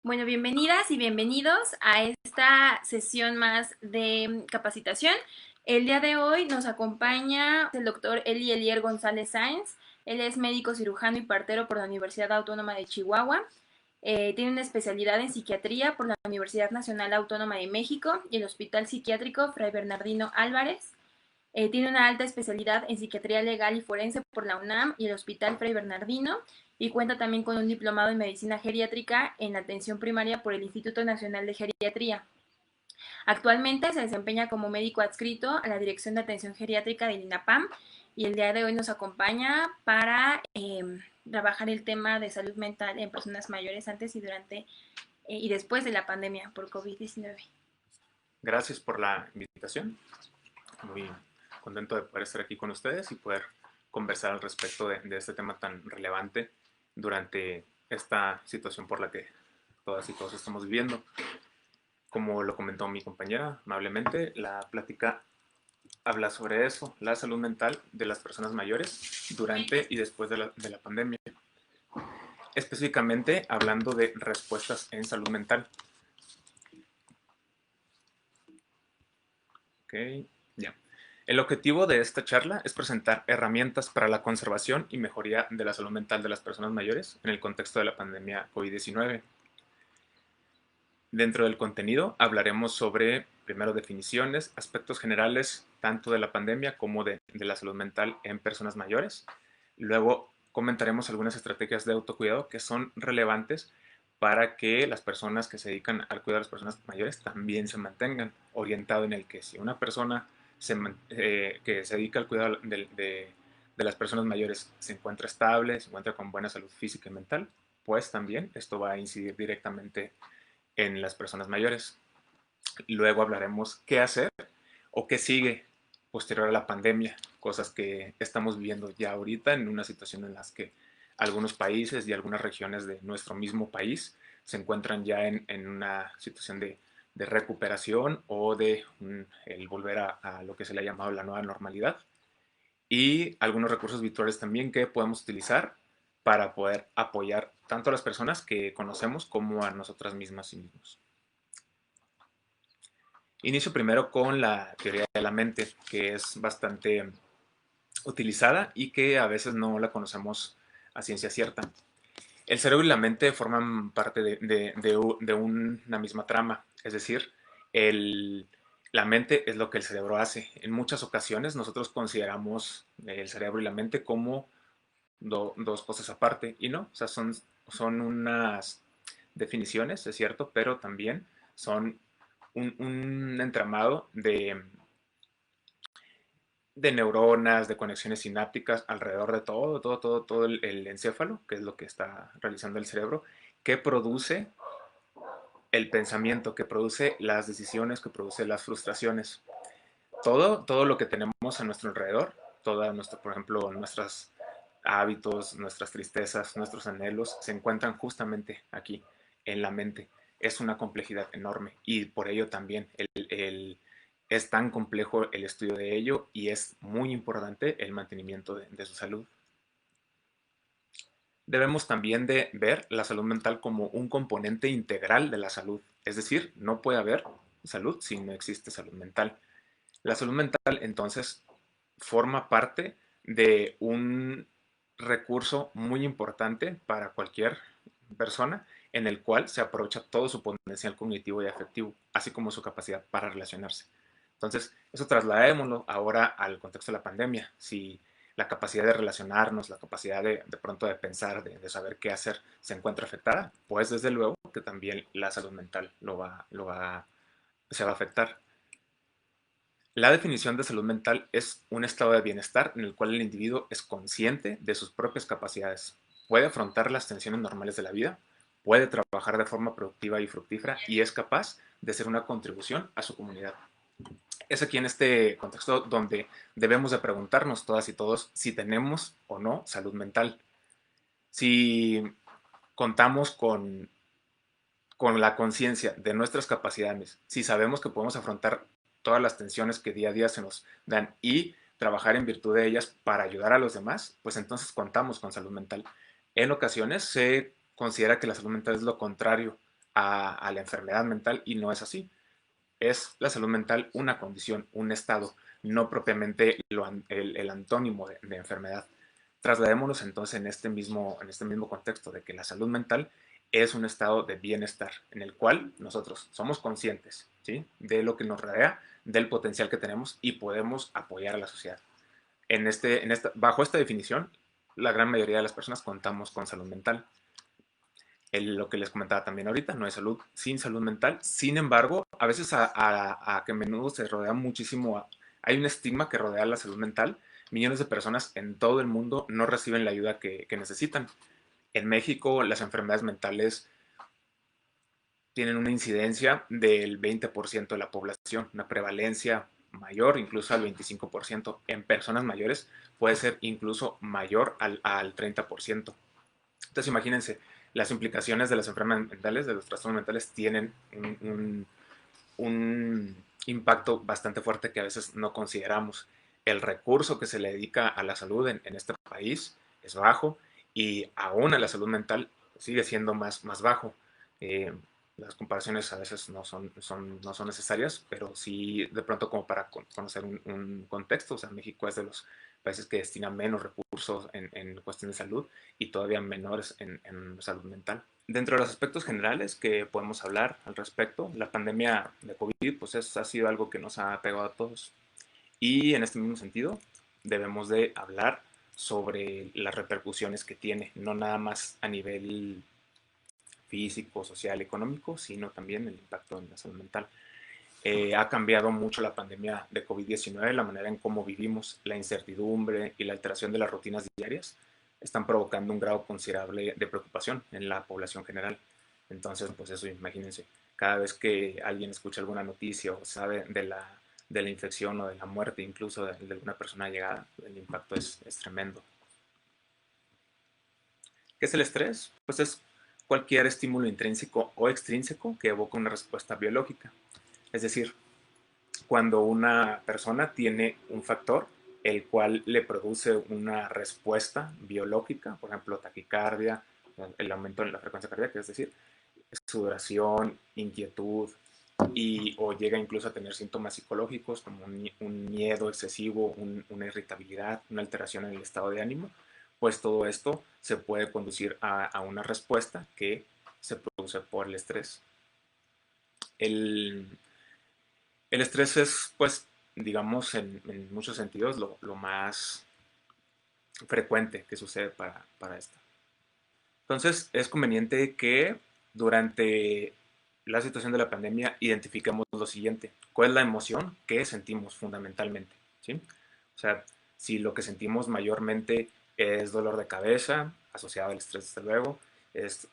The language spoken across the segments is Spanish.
Bueno, bienvenidas y bienvenidos a esta sesión más de capacitación. El día de hoy nos acompaña el doctor Eli Elier González Sáenz. Él es médico cirujano y partero por la Universidad Autónoma de Chihuahua. Tiene una especialidad en psiquiatría por la Universidad Nacional Autónoma de México y el Hospital Psiquiátrico Fray Bernardino Álvarez. Tiene una alta especialidad en psiquiatría legal y forense por la UNAM y el Hospital Fray Bernardino y cuenta también con un diplomado en medicina geriátrica en atención primaria por el Instituto Nacional de Geriatría. Actualmente se desempeña como médico adscrito a la Dirección de Atención Geriátrica del INAPAM y el día de hoy nos acompaña para trabajar el tema de salud mental en personas mayores antes y durante y después de la pandemia por COVID-19. Gracias por la invitación. Muy contento de poder estar aquí con ustedes y poder conversar al respecto de este tema tan relevante durante esta situación por la que todas y todos estamos viviendo. Como lo comentó mi compañera amablemente, la plática habla sobre eso, la salud mental de las personas mayores durante y después de la pandemia. Específicamente hablando de respuestas en salud mental. Ok, ya. El objetivo de esta charla es presentar herramientas para la conservación y mejoría de la salud mental de las personas mayores en el contexto de la pandemia COVID-19. Dentro del contenido hablaremos sobre, primero, definiciones, aspectos generales tanto de la pandemia como de la salud mental en personas mayores. Luego comentaremos algunas estrategias de autocuidado que son relevantes para que las personas que se dedican al cuidado de las personas mayores también se mantengan orientado en el que si una persona que se dedica al cuidado de las personas mayores se encuentra estable, se encuentra con buena salud física y mental, pues también esto va a incidir directamente en las personas mayores. Luego hablaremos qué hacer o qué sigue posterior a la pandemia, cosas que estamos viviendo ya ahorita en una situación en las que algunos países y algunas regiones de nuestro mismo país se encuentran ya en una situación de recuperación o de el volver a lo que se le ha llamado la nueva normalidad y algunos recursos virtuales también que podemos utilizar para poder apoyar tanto a las personas que conocemos como a nosotras mismas y mismos. Inicio primero con la teoría de la mente, que es bastante utilizada y que a veces no la conocemos a ciencia cierta. El cerebro y la mente forman parte de una misma trama, es decir, la mente es lo que el cerebro hace. En muchas ocasiones nosotros consideramos el cerebro y la mente como dos cosas aparte, y no, o sea, son unas definiciones, es cierto, pero también son un entramado de neuronas, de conexiones sinápticas alrededor de todo el encéfalo, que es lo que está realizando el cerebro, que produce el pensamiento, que produce las decisiones, que produce las frustraciones. Todo lo que tenemos a nuestro alrededor, por ejemplo, nuestros hábitos, nuestras tristezas, nuestros anhelos, se encuentran justamente aquí, en la mente. Es una complejidad enorme y por ello también es tan complejo el estudio de ello y es muy importante el mantenimiento de su salud. Debemos también de ver la salud mental como un componente integral de la salud. Es decir, no puede haber salud si no existe salud mental. La salud mental, entonces, forma parte de un recurso muy importante para cualquier persona en el cual se aprovecha todo su potencial cognitivo y afectivo, así como su capacidad para relacionarse. Entonces, eso trasladémoslo ahora al contexto de la pandemia. Si la capacidad de relacionarnos, la capacidad de pronto de pensar, de saber qué hacer, se encuentra afectada, pues desde luego que también la salud mental se va a afectar. La definición de salud mental es un estado de bienestar en el cual el individuo es consciente de sus propias capacidades, puede afrontar las tensiones normales de la vida, puede trabajar de forma productiva y fructífera y es capaz de hacer una contribución a su comunidad. Es aquí en este contexto donde debemos de preguntarnos todas y todos si tenemos o no salud mental, si contamos con la conciencia de nuestras capacidades, si sabemos que podemos afrontar todas las tensiones que día a día se nos dan y trabajar en virtud de ellas para ayudar a los demás, pues entonces contamos con salud mental. En ocasiones se considera que la salud mental es lo contrario a la enfermedad mental y no es así. Es la salud mental una condición, un estado, no propiamente el antónimo de enfermedad. Trasladémonos entonces en este mismo contexto de que la salud mental es un estado de bienestar en el cual nosotros somos conscientes, ¿sí?, de lo que nos rodea, del potencial que tenemos y podemos apoyar a la sociedad. Bajo esta definición, la gran mayoría de las personas contamos con salud mental. Lo que les comentaba también ahorita, no hay salud sin salud mental. Sin embargo, a veces a que a menudo se rodea muchísimo, hay un estigma que rodea la salud mental. Millones de personas en todo el mundo no reciben la ayuda que necesitan. En México, las enfermedades mentales tienen una incidencia del 20% de la población, una prevalencia mayor, incluso al 25%. En personas mayores puede ser incluso mayor al 30%. Entonces imagínense, las implicaciones de las enfermedades mentales, de los trastornos mentales, tienen un impacto bastante fuerte que a veces no consideramos. El recurso que se le dedica a la salud en este país es bajo y aún a la salud mental sigue siendo más bajo. Eh, las comparaciones a veces no son necesarias, pero sí de pronto como para conocer un contexto. O sea, México es de los países que destinan menos recursos en cuestión de salud y todavía menores en salud mental. Dentro de los aspectos generales que podemos hablar al respecto, la pandemia de COVID pues ha sido algo que nos ha pegado a todos y en este mismo sentido debemos de hablar sobre las repercusiones que tiene, no nada más a nivel físico, social, económico, sino también el impacto en la salud mental. Ha cambiado mucho la pandemia de COVID-19, la manera en cómo vivimos, la incertidumbre y la alteración de las rutinas diarias están provocando un grado considerable de preocupación en la población general. Entonces, pues eso, imagínense, cada vez que alguien escucha alguna noticia o sabe de la infección o de la muerte incluso de alguna persona llegada, el impacto es tremendo. ¿Qué es el estrés? Pues es cualquier estímulo intrínseco o extrínseco que evoca una respuesta biológica. Es decir, cuando una persona tiene un factor el cual le produce una respuesta biológica, por ejemplo, taquicardia, el aumento en la frecuencia cardíaca, es decir, sudoración, inquietud, o llega incluso a tener síntomas psicológicos como un miedo excesivo, una irritabilidad, una alteración en el estado de ánimo, pues todo esto se puede conducir a una respuesta que se produce por el estrés. El, el estrés es, pues, digamos, en muchos sentidos lo más frecuente que sucede para esto. Entonces, es conveniente que durante la situación de la pandemia identifiquemos lo siguiente. ¿Cuál es la emoción que sentimos fundamentalmente? ¿Sí? O sea, si lo que sentimos mayormente es dolor de cabeza, asociado al estrés, desde luego, es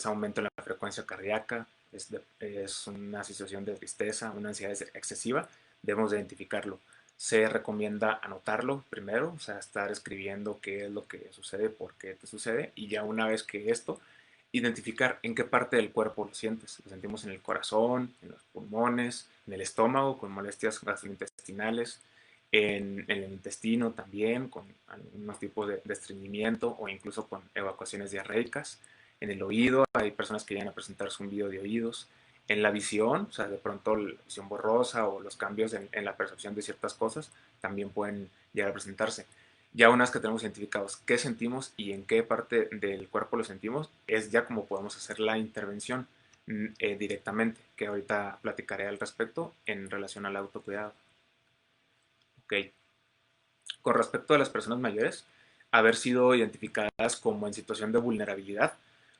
aumento en la frecuencia cardíaca, es una situación de tristeza, una ansiedad excesiva, debemos de identificarlo. Se recomienda anotarlo primero, o sea, estar escribiendo qué es lo que sucede, por qué te sucede, y ya una vez que esto, identificar en qué parte del cuerpo lo sientes. Lo sentimos en el corazón, en los pulmones, en el estómago, con molestias gastrointestinales, en el intestino también, con algunos tipos de estreñimiento o incluso con evacuaciones diarreicas. En el oído, hay personas que llegan a presentar zumbido de oídos. En la visión, o sea, de pronto la visión borrosa o los cambios en la percepción de ciertas cosas también pueden llegar a presentarse. Ya una vez que tenemos identificados qué sentimos y en qué parte del cuerpo lo sentimos, es ya como podemos hacer la intervención directamente, que ahorita platicaré al respecto en relación al autocuidado. Ok. Con respecto a las personas mayores, haber sido identificadas como en situación de vulnerabilidad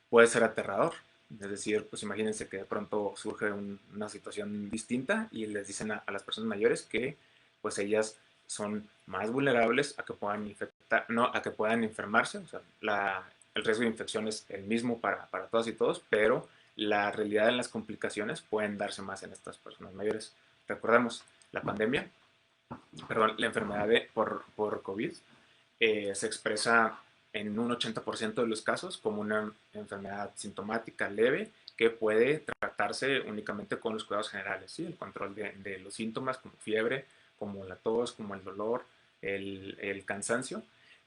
puede ser aterrador. Es decir, pues imagínense que de pronto surge una situación distinta y les dicen a las personas mayores que pues ellas son más vulnerables a que puedan infectar, no, a que puedan enfermarse. O sea, el riesgo de infección es el mismo para todas y todos, pero la realidad de las complicaciones pueden darse más en estas personas mayores. Recordemos, la pandemia, perdón, la enfermedad por COVID se expresa en un 80% de los casos como una enfermedad sintomática leve que puede tratarse únicamente con los cuidados generales, ¿sí? El control de los síntomas como fiebre, como la tos, como el dolor, el cansancio,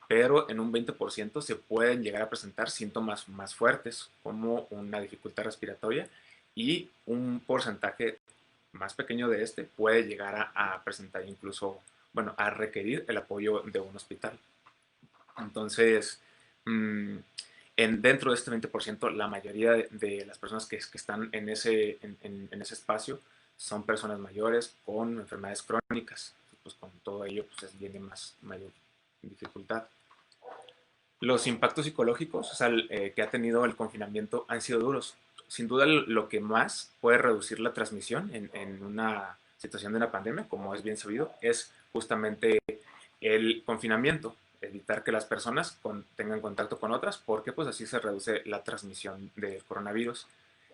pero en un 20% se pueden llegar a presentar síntomas más fuertes como una dificultad respiratoria y un porcentaje más pequeño de este puede llegar a presentar incluso, bueno, a requerir el apoyo de un hospital. Entonces, mmm, dentro de este 20%, la mayoría de las personas que están en ese espacio son personas mayores con enfermedades crónicas. Pues con todo ello pues viene mayor dificultad. Los impactos psicológicos, o sea, que ha tenido el confinamiento han sido duros. Sin duda, lo que más puede reducir la transmisión en una situación de una pandemia, como es bien sabido, es justamente el confinamiento, evitar que las personas tengan contacto con otras, porque pues así se reduce la transmisión del coronavirus.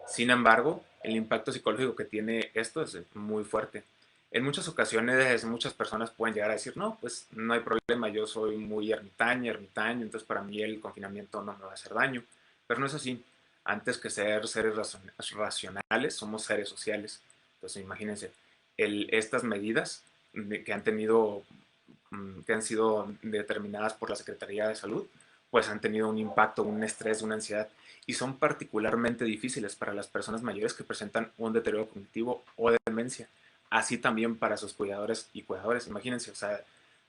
Sin embargo, el impacto psicológico que tiene esto es muy fuerte. En muchas ocasiones muchas personas pueden llegar a decir, no, pues no hay problema, yo soy muy ermitaño, entonces para mí el confinamiento no me va a hacer daño. Pero no es así. Antes que ser seres racionales, somos seres sociales. Entonces imagínense, estas medidas que han tenido, que han sido determinadas por la Secretaría de Salud, pues han tenido un impacto, un estrés, una ansiedad, y son particularmente difíciles para las personas mayores que presentan un deterioro cognitivo o demencia, así también para sus cuidadores y cuidadores. Imagínense, o sea,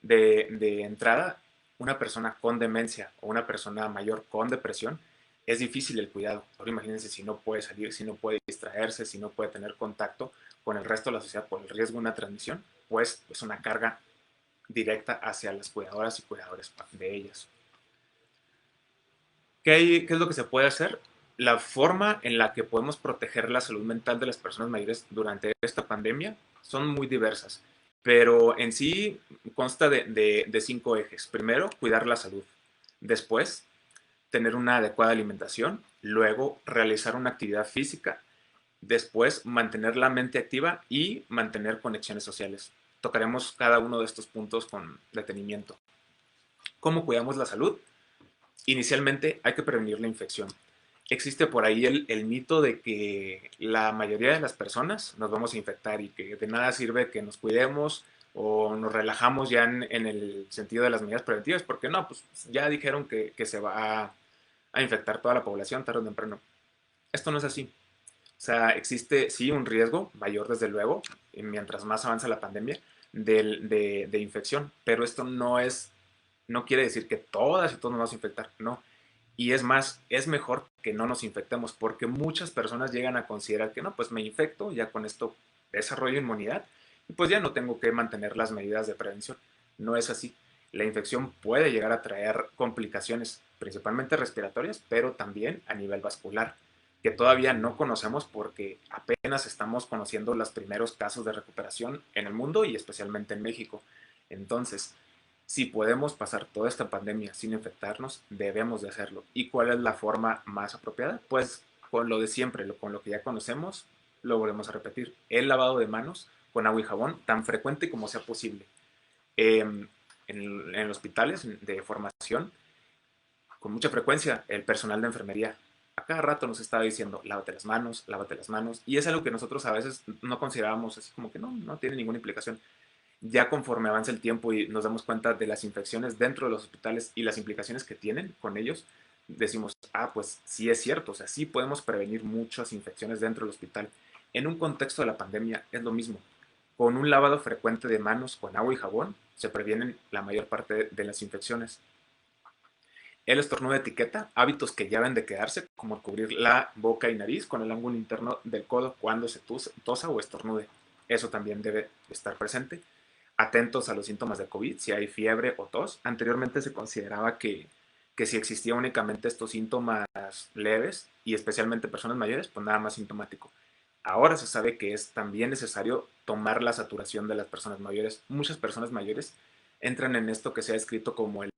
de entrada, una persona con demencia o una persona mayor con depresión, es difícil el cuidado. Ahora imagínense si no puede salir, si no puede distraerse, si no puede tener contacto con el resto de la sociedad por el riesgo de una transmisión, pues es una carga directa hacia las cuidadoras y cuidadores de ellas. ¿Qué es lo que se puede hacer? La forma en la que podemos proteger la salud mental de las personas mayores durante esta pandemia son muy diversas, pero en sí consta de 5 ejes. Primero, cuidar la salud. Después, tener una adecuada alimentación. Luego, realizar una actividad física. Después, mantener la mente activa y mantener conexiones sociales. Tocaremos cada uno de estos puntos con detenimiento. ¿Cómo cuidamos la salud? Inicialmente hay que prevenir la infección. Existe por ahí el mito de que la mayoría de las personas nos vamos a infectar y que de nada sirve que nos cuidemos o nos relajamos ya en el sentido de las medidas preventivas, porque no, pues ya dijeron que se va a infectar toda la población tarde o temprano. Esto no es así. O sea, existe sí un riesgo mayor, desde luego, mientras más avanza la pandemia, de infección, pero esto no quiere decir que todas y todos nos vamos a infectar, no. Y es más, es mejor que no nos infectemos, porque muchas personas llegan a considerar que no, pues me infecto, ya con esto desarrollo inmunidad, y pues ya no tengo que mantener las medidas de prevención. No es así. La infección puede llegar a traer complicaciones, principalmente respiratorias, pero también a nivel vascular, que todavía no conocemos porque apenas estamos conociendo los primeros casos de recuperación en el mundo y especialmente en México. Entonces, si podemos pasar toda esta pandemia sin infectarnos, debemos de hacerlo. ¿Y cuál es la forma más apropiada? Pues con lo de siempre, con lo que ya conocemos, lo volvemos a repetir. El lavado de manos con agua y jabón tan frecuente como sea posible. En hospitales de formación, con mucha frecuencia, el personal de enfermería a cada rato nos estaba diciendo, lávate las manos. Y es algo que nosotros a veces no considerábamos así como que no tiene ninguna implicación. Ya conforme avanza el tiempo y nos damos cuenta de las infecciones dentro de los hospitales y las implicaciones que tienen con ellos, decimos, pues sí es cierto, o sea, sí podemos prevenir muchas infecciones dentro del hospital. En un contexto de la pandemia es lo mismo. Con un lavado frecuente de manos con agua y jabón se previenen la mayor parte de las infecciones. El estornudo de etiqueta, hábitos que ya deben de quedarse, como cubrir la boca y nariz con el ángulo interno del codo cuando se tosa o estornude. Eso también debe estar presente. Atentos a los síntomas de COVID, si hay fiebre o tos. Anteriormente se consideraba que si existía únicamente estos síntomas leves y especialmente personas mayores, pues nada más sintomático. Ahora se sabe que es también necesario tomar la saturación de las personas mayores. Muchas personas mayores entran en esto que se ha descrito como el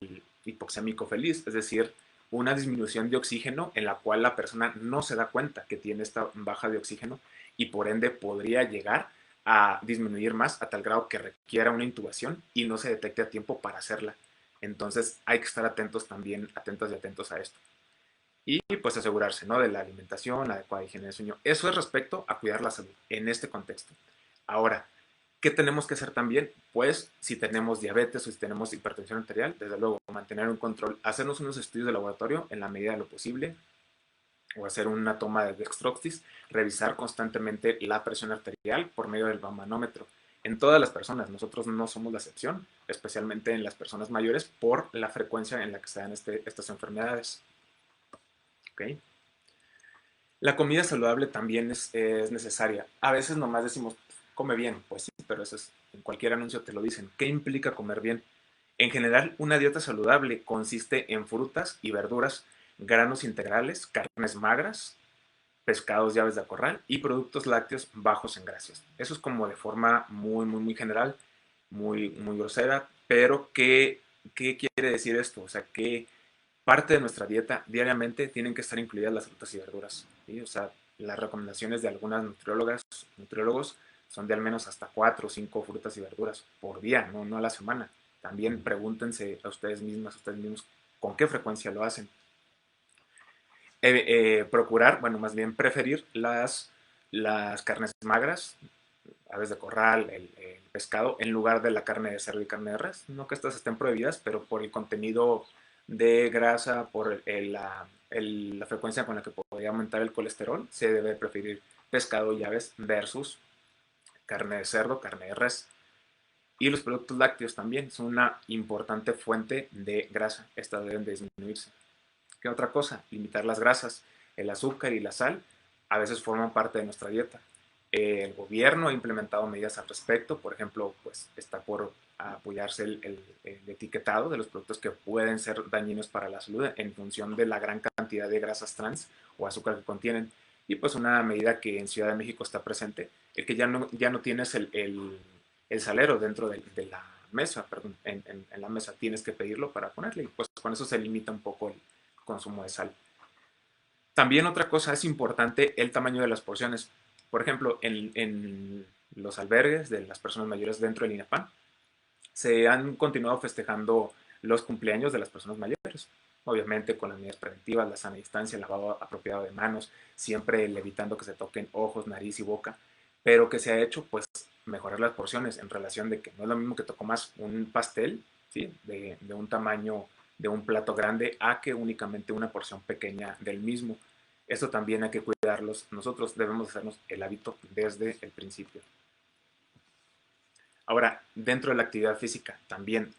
hipoxémico feliz, es decir, una disminución de oxígeno en la cual la persona no se da cuenta que tiene esta baja de oxígeno y por ende podría llegar a disminuir más a tal grado que requiera una intubación y no se detecte a tiempo para hacerla. Entonces hay que estar atentos también, atentos y atentos a esto. Y pues asegurarse, ¿no?, de la alimentación, la adecuada higiene del sueño. Eso es respecto a cuidar la salud en este contexto. Ahora, ¿qué tenemos que hacer también? Pues si tenemos diabetes o si tenemos hipertensión arterial, desde luego mantener un control, hacernos unos estudios de laboratorio en la medida de lo posible, o hacer una toma de dextrostis, revisar constantemente la presión arterial por medio del manómetro. En todas las personas, nosotros no somos la excepción, especialmente en las personas mayores, por la frecuencia en la que se dan estas enfermedades. ¿Okay? La comida saludable también es necesaria. A veces nomás decimos, come bien, pues sí, pero eso es, en cualquier anuncio te lo dicen. ¿Qué implica comer bien? En general, una dieta saludable consiste en frutas y verduras, granos integrales, carnes magras, pescados de aves de corral y productos lácteos bajos en grasas. Eso es como de forma muy general, muy grosera, pero ¿qué quiere decir esto? O sea, que parte de nuestra dieta diariamente tienen que estar incluidas las frutas y verduras. ¿Sí? O sea, las recomendaciones de algunas nutriólogos son de al menos hasta 4 o 5 frutas y verduras por día, no a la semana. También pregúntense a ustedes mismas, a ustedes mismos, con qué frecuencia lo hacen. Procurar, bueno, más bien preferir las carnes magras, aves de corral, el pescado, en lugar de la carne de cerdo y carne de res. No que estas estén prohibidas, pero por el contenido de grasa, por la frecuencia con la que podría aumentar el colesterol, se debe preferir pescado y aves versus carne de cerdo, carne de res. Y los productos lácteos también son una importante fuente de grasa. Estas deben disminuirse. ¿Qué otra cosa? Limitar las grasas. El azúcar y la sal a veces forman parte de nuestra dieta. El gobierno ha implementado medidas al respecto, por ejemplo, pues está por apoyarse el etiquetado de los productos que pueden ser dañinos para la salud en función de la gran cantidad de grasas trans o azúcar que contienen. Y pues una medida que en Ciudad de México está presente, el que ya no tienes el salero dentro de la mesa, perdón, en la mesa tienes que pedirlo para ponerle y pues con eso se limita un poco el consumo de sal. También otra cosa es importante el tamaño de las porciones. Por ejemplo, en los albergues de las personas mayores dentro del INAPAM se han continuado festejando los cumpleaños de las personas mayores. Obviamente con las medidas preventivas, la sana distancia, el lavado apropiado de manos, siempre evitando que se toquen ojos, nariz y boca. Pero que se ha hecho, pues, mejorar las porciones en relación de que no es lo mismo que te comas un pastel, ¿sí? de un tamaño de un plato grande a que únicamente una porción pequeña del mismo. Esto también hay que cuidarlos. Nosotros debemos hacernos el hábito desde el principio. Ahora, dentro de la actividad física, también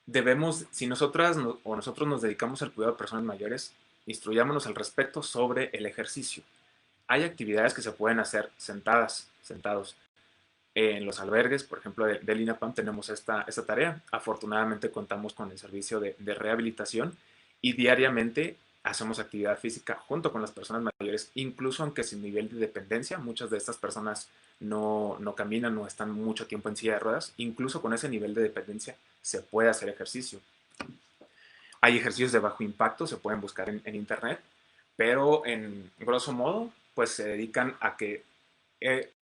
debemos, si nosotras o nosotros nos dedicamos al cuidado de personas mayores, instruyámonos al respecto sobre el ejercicio. Hay actividades que se pueden hacer sentados. En los albergues, por ejemplo, del INAPAM tenemos esta tarea. Afortunadamente contamos con el servicio de rehabilitación y diariamente hacemos actividad física junto con las personas mayores, incluso aunque sin nivel de dependencia, muchas de estas personas no caminan, no están mucho tiempo en silla de ruedas, incluso con ese nivel de dependencia se puede hacer ejercicio. Hay ejercicios de bajo impacto, se pueden buscar en internet, pero en grosso modo, pues se dedican a que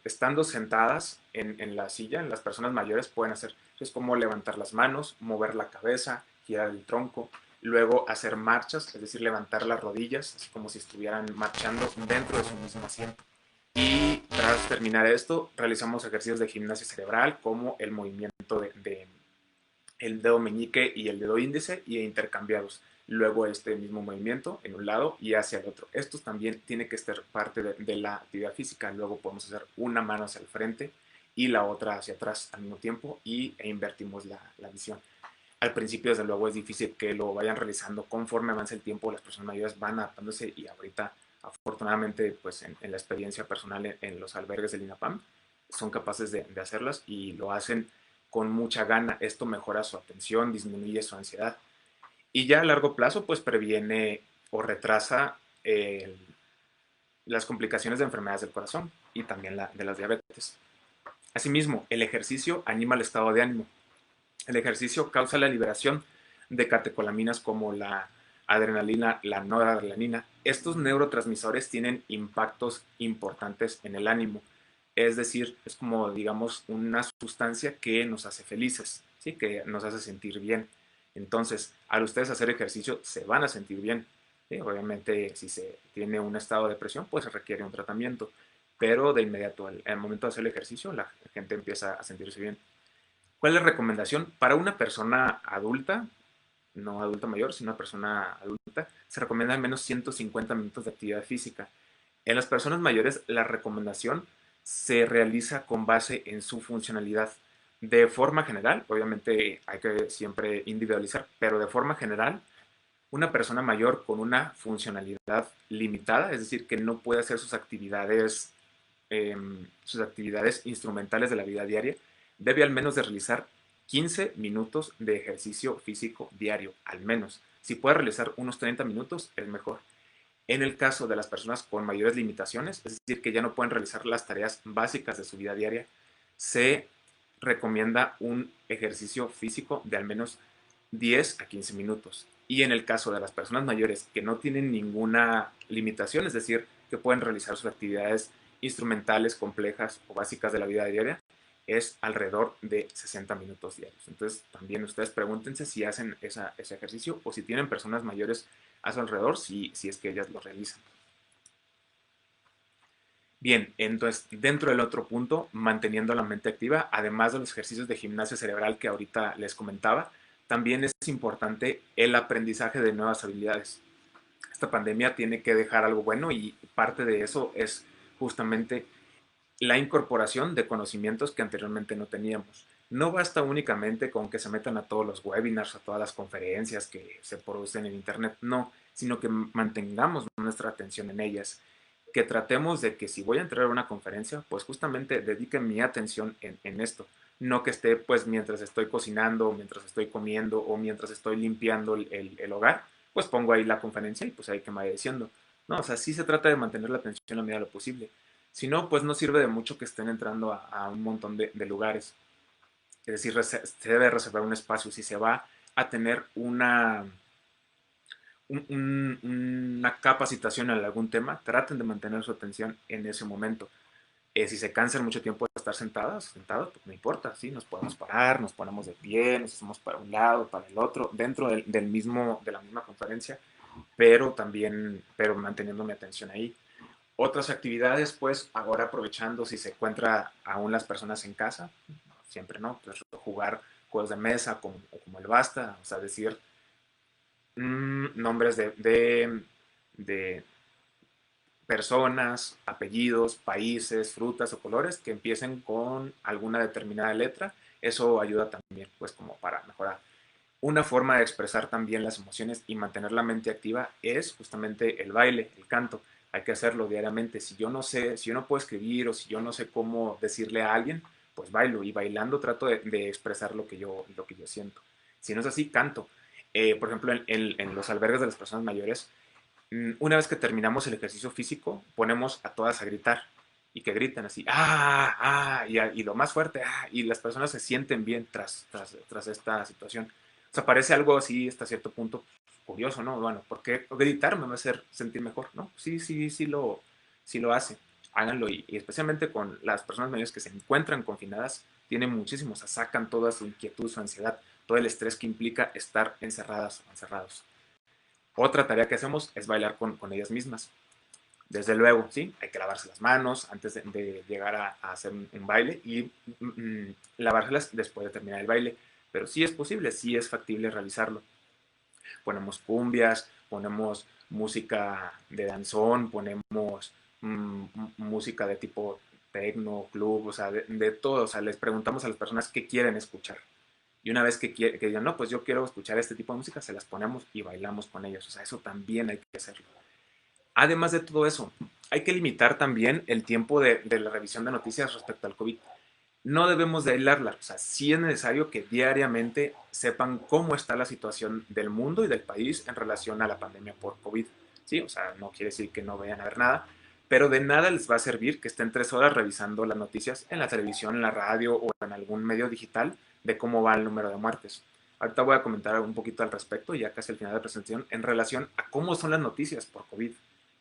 estando sentadas en la silla, las personas mayores pueden hacer, es como levantar las manos, mover la cabeza, girar el tronco, luego hacer marchas, es decir, levantar las rodillas, así como si estuvieran marchando dentro de su mismo asiento. Y tras terminar esto, realizamos ejercicios de gimnasia cerebral como el movimiento de el dedo meñique y el dedo índice y intercambiados. Luego este mismo movimiento en un lado y hacia el otro. Esto también tiene que ser parte de la actividad física. Luego podemos hacer una mano hacia el frente y la otra hacia atrás al mismo tiempo e invertimos la visión. Al principio, desde luego, es difícil que lo vayan realizando. Conforme avance el tiempo, las personas mayores van adaptándose y ahorita, afortunadamente, pues en la experiencia personal en los albergues del INAPAM, son capaces de hacerlas y lo hacen con mucha gana. Esto mejora su atención, disminuye su ansiedad y ya a largo plazo, pues previene o retrasa las complicaciones de enfermedades del corazón y también de las diabetes. Asimismo, el ejercicio anima el estado de ánimo. El ejercicio causa la liberación de catecolaminas como la adrenalina, la noradrenalina. Estos neurotransmisores tienen impactos importantes en el ánimo. Es decir, es como, digamos, una sustancia que nos hace felices, ¿sí? Que nos hace sentir bien. Entonces, al ustedes hacer ejercicio, se van a sentir bien. ¿Sí? Obviamente, si se tiene un estado de depresión, pues se requiere un tratamiento. Pero de inmediato, al momento de hacer el ejercicio, la gente empieza a sentirse bien. ¿Cuál es la recomendación? Para una persona adulta, no adulto mayor, sino una persona adulta, se recomienda al menos 150 minutos de actividad física. En las personas mayores, la recomendación se realiza con base en su funcionalidad. De forma general, obviamente hay que siempre individualizar, pero de forma general, una persona mayor con una funcionalidad limitada, es decir, que no puede hacer sus actividades instrumentales de la vida diaria, debe al menos de realizar 15 minutos de ejercicio físico diario, al menos. Si puede realizar unos 30 minutos, es mejor. En el caso de las personas con mayores limitaciones, es decir, que ya no pueden realizar las tareas básicas de su vida diaria, se recomienda un ejercicio físico de al menos 10 a 15 minutos. Y en el caso de las personas mayores que no tienen ninguna limitación, es decir, que pueden realizar sus actividades instrumentales, complejas o básicas de la vida diaria, es alrededor de 60 minutos diarios. Entonces, también ustedes pregúntense si hacen ese ejercicio o si tienen personas mayores a su alrededor, si es que ellas lo realizan. Bien, entonces, dentro del otro punto, manteniendo la mente activa, además de los ejercicios de gimnasia cerebral que ahorita les comentaba, también es importante el aprendizaje de nuevas habilidades. Esta pandemia tiene que dejar algo bueno y parte de eso es justamente la incorporación de conocimientos que anteriormente no teníamos. No basta únicamente con que se metan a todos los webinars, a todas las conferencias que se producen en Internet, no, sino que mantengamos nuestra atención en ellas, que tratemos de que si voy a entrar a una conferencia, pues justamente dedique mi atención en esto, no que esté pues mientras estoy cocinando, mientras estoy comiendo o mientras estoy limpiando el hogar, pues pongo ahí la conferencia y pues ahí que me vaya diciendo. No, o sea, sí se trata de mantener la atención a medida de lo posible. Si no, pues no sirve de mucho que estén entrando a un montón de lugares. Es decir, se debe reservar un espacio. Si se va a tener una capacitación en algún tema, traten de mantener su atención en ese momento. Si se cansan mucho tiempo de estar sentados, pues no importa, ¿sí? Nos podemos parar, nos ponemos de pie, nos hacemos para un lado, para el otro, dentro de la misma conferencia, pero manteniendo mi atención ahí. Otras actividades, pues ahora aprovechando si se encuentra aún las personas en casa, siempre no, pues jugar juegos de mesa como el basta, o sea, decir nombres de personas, apellidos, países, frutas o colores que empiecen con alguna determinada letra. Eso ayuda también, pues como para mejorar. Una forma de expresar también las emociones y mantener la mente activa es justamente el baile, el canto. Hay que hacerlo diariamente. Si yo no sé, si yo no puedo escribir o si yo no sé cómo decirle a alguien, pues bailo y bailando trato de expresar lo que yo siento. Si no es así, canto. Por ejemplo, en los albergues de las personas mayores, una vez que terminamos el ejercicio físico, ponemos a todas a gritar y que griten así, y lo más fuerte, y las personas se sienten bien tras esta situación. O sea, parece algo así hasta cierto punto curioso, ¿no? Bueno, porque gritar me va a hacer sentir mejor, ¿no? Sí, sí, sí lo hace. Háganlo y especialmente con las personas mayores que se encuentran confinadas, tienen muchísimo, o sea, sacan toda su inquietud, su ansiedad, todo el estrés que implica estar encerradas o encerrados. Otra tarea que hacemos es bailar con ellas mismas. Desde luego, sí, hay que lavarse las manos antes de llegar a hacer un baile y lavárselas después de terminar el baile. Pero sí es posible, sí es factible realizarlo. Ponemos cumbias, ponemos música de danzón, ponemos música de tipo techno, club, o sea, de todo. O sea, les preguntamos a las personas qué quieren escuchar. Y una vez que digan, no, pues yo quiero escuchar este tipo de música, se las ponemos y bailamos con ellos. O sea, eso también hay que hacerlo. Además de todo eso, hay que limitar también el tiempo de la revisión de noticias respecto al COVID. No debemos de aislarla, o sea, sí es necesario que diariamente sepan cómo está la situación del mundo y del país en relación a la pandemia por COVID. Sí, o sea, no quiere decir que no vayan a ver nada, pero de nada les va a servir que estén 3 horas revisando las noticias en la televisión, en la radio o en algún medio digital de cómo va el número de muertes. Ahorita voy a comentar un poquito al respecto, ya casi al final de la presentación, en relación a cómo son las noticias por COVID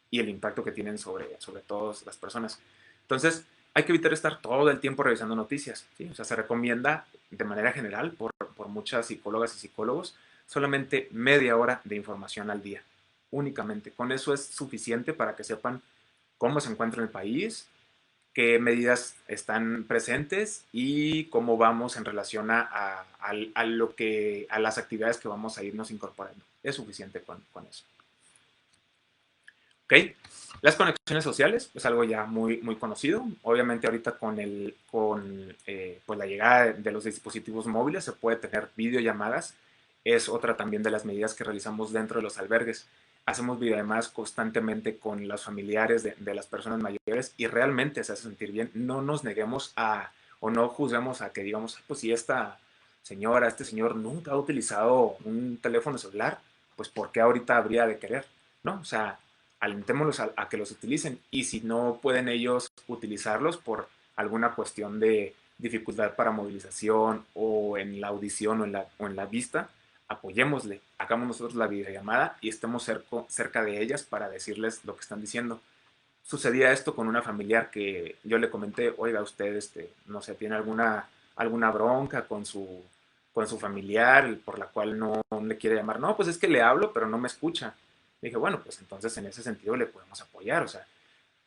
y el impacto que tienen sobre todas las personas. Entonces, hay que evitar estar todo el tiempo revisando noticias, ¿sí? O sea, se recomienda de manera general por muchas psicólogas y psicólogos solamente media hora de información al día, únicamente. Con eso es suficiente para que sepan cómo se encuentra el país, qué medidas están presentes y cómo vamos en relación a las actividades que vamos a irnos incorporando. Es suficiente con eso. ¿Ok? Las conexiones sociales es algo ya muy conocido. Obviamente ahorita pues la llegada de los dispositivos móviles se puede tener videollamadas. Es otra también de las medidas que realizamos dentro de los albergues. Hacemos videollamadas constantemente con los familiares de las personas mayores y realmente se hace sentir bien. No nos neguemos o no juzguemos a que digamos, pues si esta señora, este señor nunca ha utilizado un teléfono celular, pues ¿por qué ahorita habría de querer? ¿No? O sea, alentémoslos a que los utilicen y si no pueden ellos utilizarlos por alguna cuestión de dificultad para movilización o en la audición o en la vista, apoyémosle, hagamos nosotros la videollamada y estemos cerca de ellas para decirles lo que están diciendo. Sucedía esto con una familiar que yo le comenté, oiga, usted, no sé, tiene alguna bronca con su familiar por la cual no le quiere llamar. No, pues es que le hablo, pero no me escucha. Dije, bueno, pues entonces en ese sentido le podemos apoyar, o sea,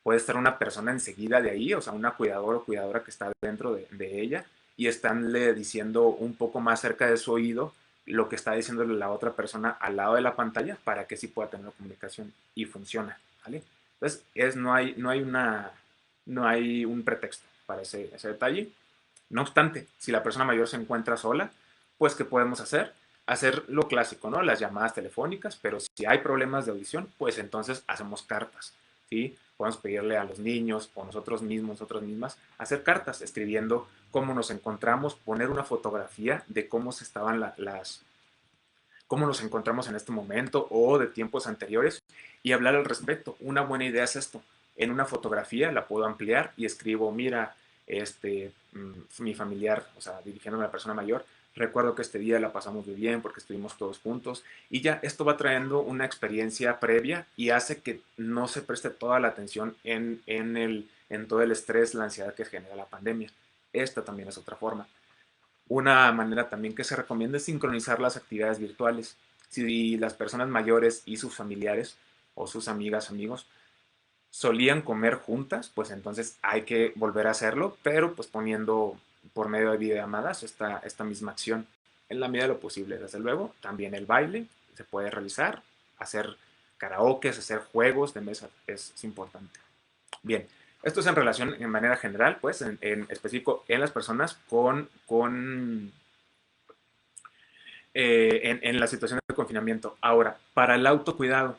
puede estar una persona enseguida de ahí, o sea, una cuidadora o cuidadora que está dentro de ella y estánle diciendo un poco más cerca de su oído lo que está diciéndole la otra persona al lado de la pantalla para que sí pueda tener una comunicación y funciona, ¿vale? Entonces, no hay un pretexto para ese detalle. No obstante, si la persona mayor se encuentra sola, pues ¿qué podemos hacer? Hacer lo clásico, ¿no? Las llamadas telefónicas, pero si hay problemas de audición, pues entonces hacemos cartas, ¿sí? Podemos pedirle a los niños o nosotros mismos, nosotras mismas, hacer cartas escribiendo cómo nos encontramos, poner una fotografía de cómo se estaban cómo nos encontramos en este momento o de tiempos anteriores y hablar al respecto. Una buena idea es esto. En una fotografía la puedo ampliar y escribo, mira, mi familiar, o sea, dirigiéndome a la persona mayor, recuerdo que este día la pasamos muy bien porque estuvimos todos juntos y ya esto va trayendo una experiencia previa y hace que no se preste toda la atención en todo el estrés, la ansiedad que genera la pandemia. Esta también es otra forma. Una manera también que se recomienda es sincronizar las actividades virtuales. Si las personas mayores y sus familiares o sus amigas, amigos, solían comer juntas, pues entonces hay que volver a hacerlo, pero pues poniendo por medio de videollamadas esta misma acción en la medida de lo posible. Desde luego, también el baile se puede realizar, hacer karaokes, hacer juegos de mesa es importante. Bien, esto es en relación, en manera general, pues, en específico en las personas en la situación de confinamiento. Ahora, para el autocuidado,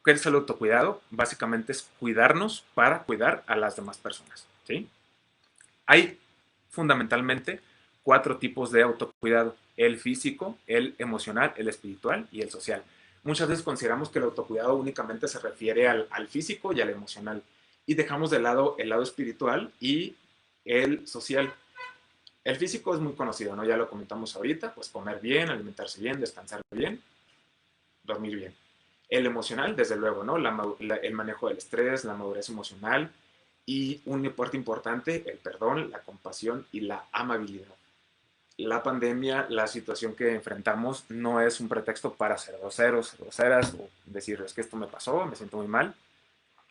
¿qué es el autocuidado? Básicamente es cuidarnos para cuidar a las demás personas, ¿sí? Hay fundamentalmente 4 tipos de autocuidado: el físico, el emocional, el espiritual y el social. Muchas veces consideramos que el autocuidado únicamente se refiere al físico y al emocional y dejamos de lado el lado espiritual y el social. El físico es muy conocido, ¿no? Ya lo comentamos ahorita, pues comer bien, alimentarse bien, descansar bien, dormir bien. El emocional, desde luego, ¿no? El manejo del estrés, la madurez emocional y un parte importante, el perdón, la compasión y la amabilidad. La pandemia, la situación que enfrentamos no es un pretexto para ser groseros, groseras o decir, es que esto me pasó, me siento muy mal.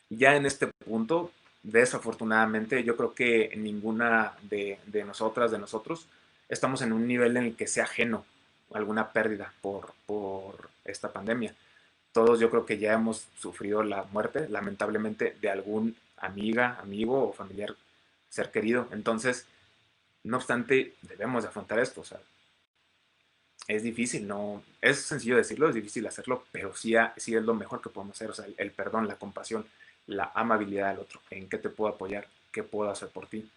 Ya en este punto, desafortunadamente, yo creo que ninguna de nosotras, de nosotros, estamos en un nivel en el que sea ajeno a alguna pérdida por esta pandemia. Todos yo creo que ya hemos sufrido la muerte, lamentablemente, de algún amiga, amigo o familiar ser querido. Entonces, no obstante, debemos de afrontar esto. O sea, es difícil, no, es sencillo decirlo, es difícil hacerlo, pero sí es lo mejor que podemos hacer. O sea, el perdón, la compasión, la amabilidad al otro. ¿En qué te puedo apoyar? ¿Qué puedo hacer por ti?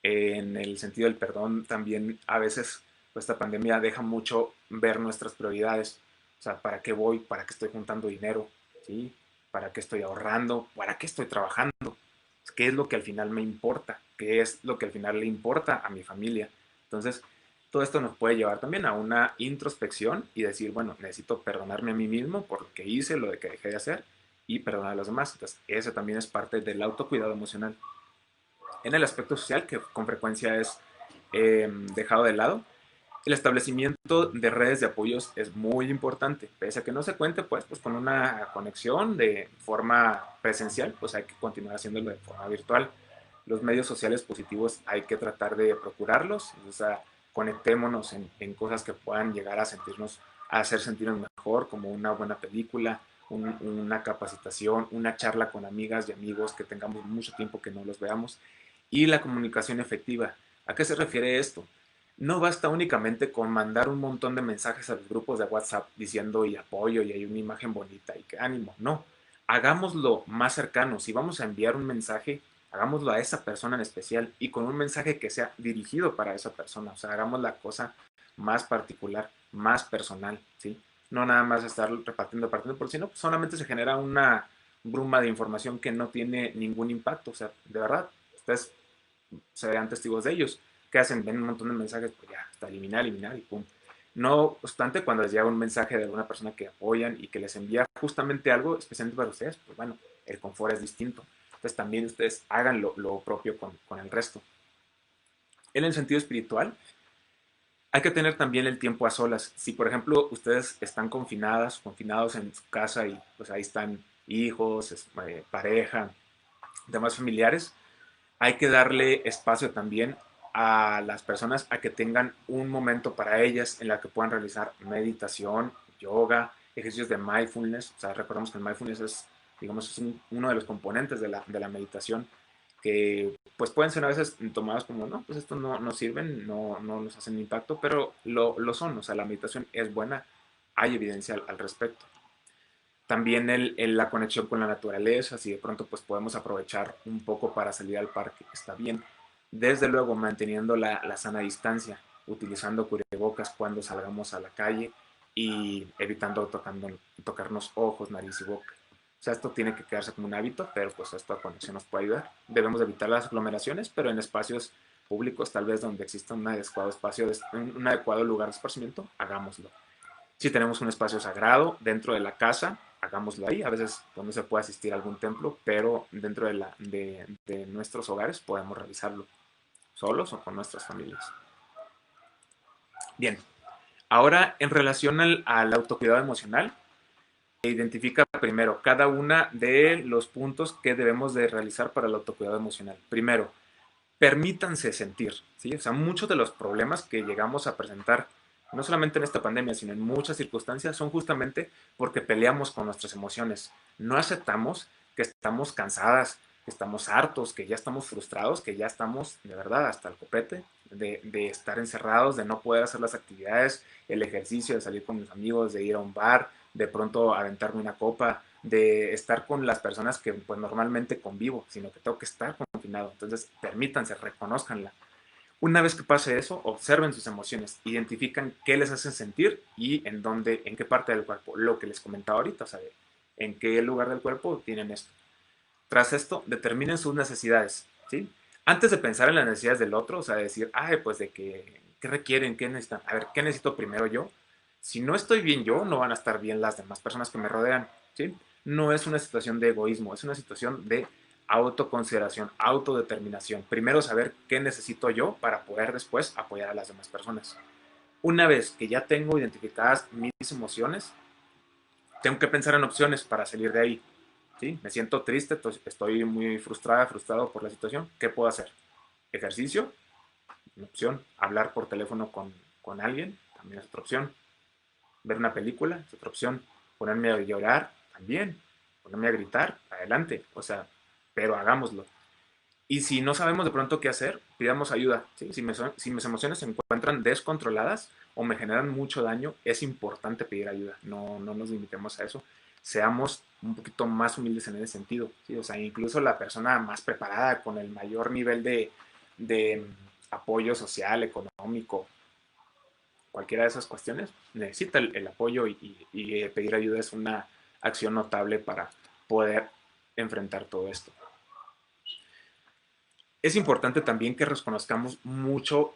En el sentido del perdón, también a veces pues, esta pandemia deja mucho ver nuestras prioridades. O sea, ¿para qué voy? ¿Para qué estoy juntando dinero? ¿Sí? ¿Para qué estoy ahorrando? ¿Para qué estoy trabajando? ¿Qué es lo que al final me importa? ¿Qué es lo que al final le importa a mi familia? Entonces, todo esto nos puede llevar también a una introspección y decir, bueno, necesito perdonarme a mí mismo por lo que hice, lo que dejé de hacer y perdonar a los demás. Entonces, ese también es parte del autocuidado emocional. En el aspecto social, que con frecuencia es dejado de lado, el establecimiento de redes de apoyos es muy importante. Pese a que no se cuente pues con una conexión de forma presencial, pues hay que continuar haciéndolo de forma virtual. los medios sociales positivos hay que tratar de procurarlos, o sea, conectémonos en cosas que puedan llegar a hacer sentirnos mejor, como una buena película, una capacitación, una charla con amigas y amigos que tengamos mucho tiempo que no los veamos, y la comunicación efectiva. ¿A qué se refiere esto? No basta únicamente con mandar un montón de mensajes a los grupos de WhatsApp diciendo y apoyo y hay una imagen bonita y que ánimo. No, hagámoslo más cercano. Si vamos a enviar un mensaje, hagámoslo a esa persona en especial y con un mensaje que sea dirigido para esa persona. O sea, hagamos la cosa más particular, más personal, ¿sí? No nada más estar repartiendo, porque si no, pues solamente se genera una bruma de información que no tiene ningún impacto. O sea, de verdad, ustedes sean testigos de ellos. ¿Qué hacen? Ven un montón de mensajes, pues ya, hasta eliminar y pum. No obstante, cuando les llega un mensaje de alguna persona que apoyan y que les envía justamente algo especialmente para ustedes, pues bueno, el confort es distinto. Entonces también ustedes hagan lo propio con el resto. En el sentido espiritual, hay que tener también el tiempo a solas. Si, por ejemplo, ustedes están confinados en su casa y pues ahí están hijos, pareja, demás familiares, hay que darle espacio también a las personas a que tengan un momento para ellas en la que puedan realizar meditación, yoga, ejercicios de mindfulness. O sea, recordemos que el mindfulness es, digamos, uno de los componentes de la meditación que pues pueden ser a veces tomados como, no, pues esto no sirven, no nos hacen impacto, pero lo son. O sea, la meditación es buena, hay evidencia al respecto. También la conexión con la naturaleza, si de pronto pues podemos aprovechar un poco para salir al parque, está bien. Desde luego manteniendo la sana distancia, utilizando cubrebocas cuando salgamos a la calle y evitando tocarnos ojos, nariz y boca. O sea, esto tiene que quedarse como un hábito, pero pues esta conexión nos puede ayudar. Debemos evitar las aglomeraciones, pero en espacios públicos, tal vez donde exista un adecuado espacio, un adecuado lugar de esparcimiento, hagámoslo. Si tenemos un espacio sagrado dentro de la casa, hagámoslo ahí. A veces no se puede asistir a algún templo, pero dentro de nuestros hogares podemos realizarlo, solos o con nuestras familias. Bien, ahora en relación al autocuidado emocional, identifica primero cada una de los puntos que debemos de realizar para el autocuidado emocional. Primero, permítanse sentir, ¿sí? O sea, muchos de los problemas que llegamos a presentar, no solamente en esta pandemia, sino en muchas circunstancias, son justamente porque peleamos con nuestras emociones. No aceptamos que estamos cansadas, que estamos hartos, que ya estamos frustrados, que ya estamos, de verdad, hasta el copete de estar encerrados, de no poder hacer las actividades, el ejercicio, de salir con mis amigos, de ir a un bar, de pronto aventarme una copa, de estar con las personas que pues normalmente convivo, sino que tengo que estar confinado. Entonces, permítanse, reconózcanla. Una vez que pase eso, observen sus emociones, identifican qué les hacen sentir y en dónde, en qué parte del cuerpo. Lo que les comentaba ahorita, o sea, en qué lugar del cuerpo tienen esto. Tras esto, determinen sus necesidades, ¿sí? Antes de pensar en las necesidades del otro, o sea, decir, ay, pues de qué requieren, qué necesitan, a ver, ¿qué necesito primero yo? Si no estoy bien yo, no van a estar bien las demás personas que me rodean, ¿sí? No es una situación de egoísmo, es una situación de autoconsideración, autodeterminación. Primero saber qué necesito yo para poder después apoyar a las demás personas. Una vez que ya tengo identificadas mis emociones, tengo que pensar en opciones para salir de ahí. ¿Sí? Me siento triste, estoy muy frustrado por la situación. ¿Qué puedo hacer? Ejercicio, una opción. Hablar por teléfono con alguien, también es otra opción. Ver una película, es otra opción. Ponerme a llorar, también. Ponerme a gritar, adelante. O sea, pero hagámoslo. Y si no sabemos de pronto qué hacer, pidamos ayuda. ¿Sí? Si mis emociones se encuentran descontroladas o me generan mucho daño, es importante pedir ayuda. No nos limitemos a eso. Seamos un poquito más humildes en ese sentido. ¿Sí? O sea, incluso la persona más preparada, con el mayor nivel de apoyo social, económico, cualquiera de esas cuestiones, necesita el apoyo y pedir ayuda es una acción notable para poder enfrentar todo esto. Es importante también que reconozcamos mucho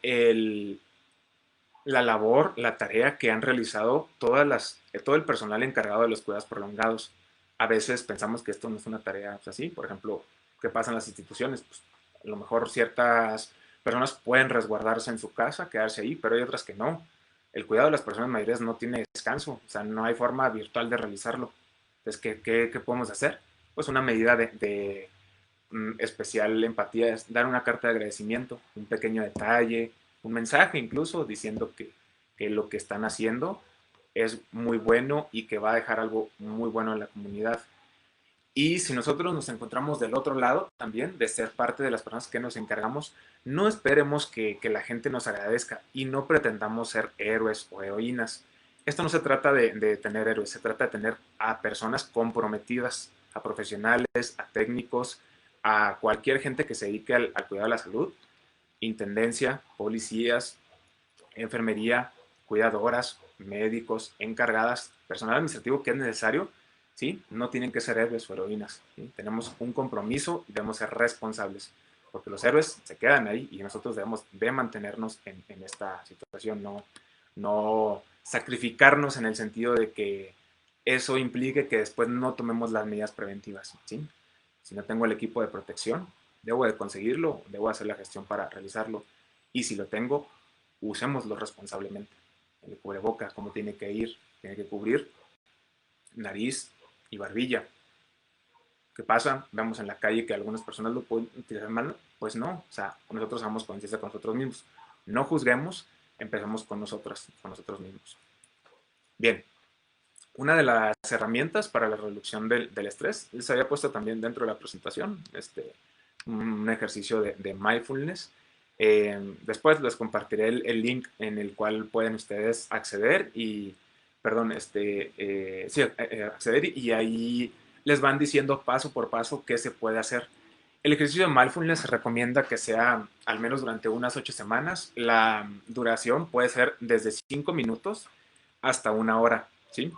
la labor, la tarea que han realizado todo el personal encargado de los cuidados prolongados. A veces pensamos que esto no es una tarea pues, así. Por ejemplo, ¿qué pasa en las instituciones? Pues, a lo mejor ciertas personas pueden resguardarse en su casa, quedarse ahí, pero hay otras que no. El cuidado de las personas mayores no tiene descanso, o sea, no hay forma virtual de realizarlo. Entonces, ¿qué podemos hacer? Pues una medida especial empatía es dar una carta de agradecimiento, un pequeño detalle, un mensaje incluso diciendo que lo que están haciendo es muy bueno y que va a dejar algo muy bueno en la comunidad. Y si nosotros nos encontramos del otro lado también, de ser parte de las personas que nos encargamos, no esperemos que la gente nos agradezca y no pretendamos ser héroes o heroínas. Esto no se trata de tener héroes, se trata de tener a personas comprometidas, a profesionales, a técnicos, a cualquier gente que se dedique al cuidado de la salud, intendencia, policías, enfermería, cuidadoras, médicos, encargadas, personal administrativo que es necesario, ¿sí? No tienen que ser héroes o heroínas, ¿sí? Tenemos un compromiso y debemos ser responsables, porque los héroes se quedan ahí y nosotros debemos de mantenernos en esta situación, no sacrificarnos en el sentido de que eso implique que después no tomemos las medidas preventivas, ¿sí? Si no tengo el equipo de protección, debo de conseguirlo, debo hacer la gestión para realizarlo. Y si lo tengo, usémoslo responsablemente. El cubreboca, como tiene que ir, tiene que cubrir nariz y barbilla. ¿Qué pasa? Vemos en la calle que algunas personas lo pueden utilizar mal. Pues no, o sea, nosotros hagamos conciencia con nosotros mismos. No juzguemos, empezamos con nosotros mismos. Bien, una de las herramientas para la reducción del estrés, les había puesto también dentro de la presentación, un ejercicio de mindfulness. Después les compartiré el link en el cual pueden ustedes acceder y, perdón, acceder y ahí les van diciendo paso por paso qué se puede hacer. El ejercicio de mindfulness se recomienda que sea al menos durante unas 8 semanas. La duración puede ser desde 5 minutos hasta 1 hora, ¿sí?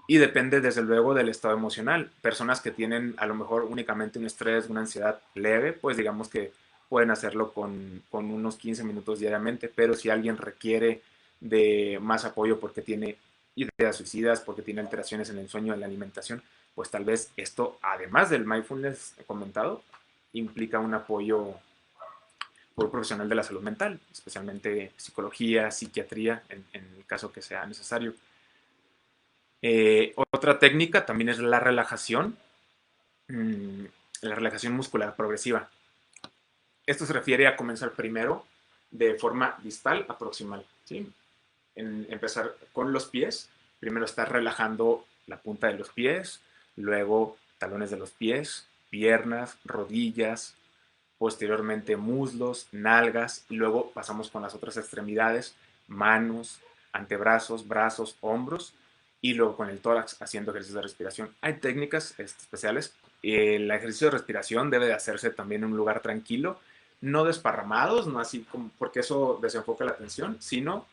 Y depende desde luego del estado emocional. Personas que tienen a lo mejor únicamente un estrés, una ansiedad leve, pues digamos que pueden hacerlo con unos 15 minutos diariamente, pero si alguien requiere de más apoyo porque tiene ideas suicidas, porque tiene alteraciones en el sueño, en la alimentación, pues tal vez esto, además del mindfulness comentado, implica un apoyo por un profesional de la salud mental, especialmente psicología, psiquiatría, en el caso que sea necesario. Otra técnica también es la relajación muscular progresiva. Esto se refiere a comenzar primero de forma distal a proximal, ¿sí? Empezar con los pies, primero estar relajando la punta de los pies, luego talones de los pies, piernas, rodillas, posteriormente muslos, nalgas, y luego pasamos con las otras extremidades, manos, antebrazos, brazos, hombros, y luego con el tórax haciendo ejercicios de respiración. Hay técnicas especiales. El ejercicio de respiración debe de hacerse también en un lugar tranquilo, no desparramados, no así como, porque eso desenfoca la atención, sino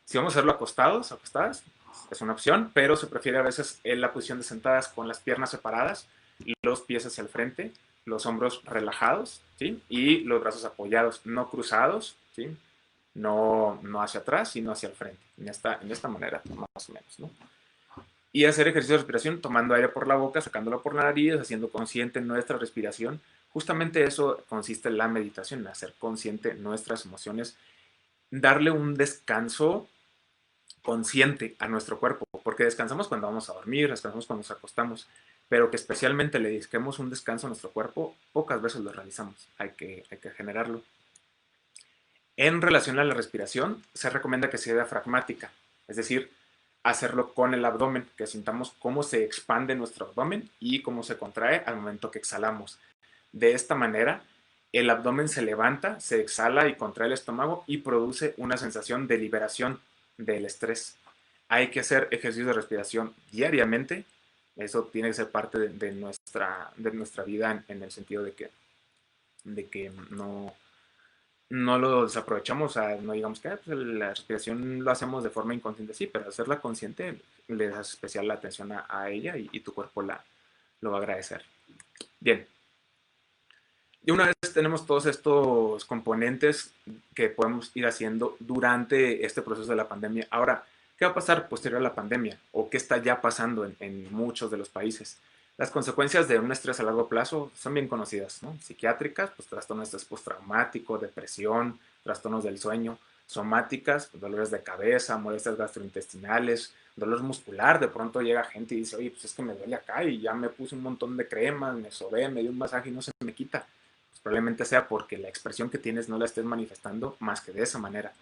si vamos a hacerlo acostados, acostadas, es una opción, pero se prefiere a veces en la posición de sentadas con las piernas separadas, los pies hacia el frente, los hombros relajados, ¿sí? Y los brazos apoyados, no cruzados, ¿sí? No hacia atrás, sino hacia el frente, en esta manera, más o menos, ¿no? Y hacer ejercicio de respiración tomando aire por la boca, sacándolo por la nariz, haciendo consciente nuestra respiración. Justamente eso consiste en la meditación, en hacer consciente nuestras emociones, darle un descanso consciente a nuestro cuerpo, porque descansamos cuando vamos a dormir, descansamos cuando nos acostamos, pero que especialmente le dediquemos un descanso a nuestro cuerpo, pocas veces lo realizamos, hay que generarlo. En relación a la respiración, se recomienda que sea diafragmática, es decir, hacerlo con el abdomen, que sintamos cómo se expande nuestro abdomen y cómo se contrae al momento que exhalamos. De esta manera, el abdomen se levanta, se exhala y contrae el estómago y produce una sensación de liberación del estrés. Hay que hacer ejercicios de respiración diariamente. Eso tiene que ser parte de nuestra vida en el sentido de que no lo desaprovechamos, o sea, no digamos que pues, la respiración lo hacemos de forma inconsciente, sí, pero hacerla consciente le das especial atención a ella y tu cuerpo lo va a agradecer. Bien. Y una vez tenemos todos estos componentes que podemos ir haciendo durante este proceso de la pandemia, ahora, ¿qué va a pasar posterior a la pandemia? ¿O qué está ya pasando en muchos de los países? Las consecuencias de un estrés a largo plazo son bien conocidas, ¿no? Psiquiátricas, pues trastornos de estrés postraumático, depresión, trastornos del sueño; somáticas, pues, dolores de cabeza, molestias gastrointestinales, dolor muscular. De pronto llega gente y dice, oye, pues es que me duele acá y ya me puse un montón de cremas, me sobé, me di un masaje y no se me quita. Pues probablemente sea porque la expresión que tienes no la estés manifestando más que de esa manera.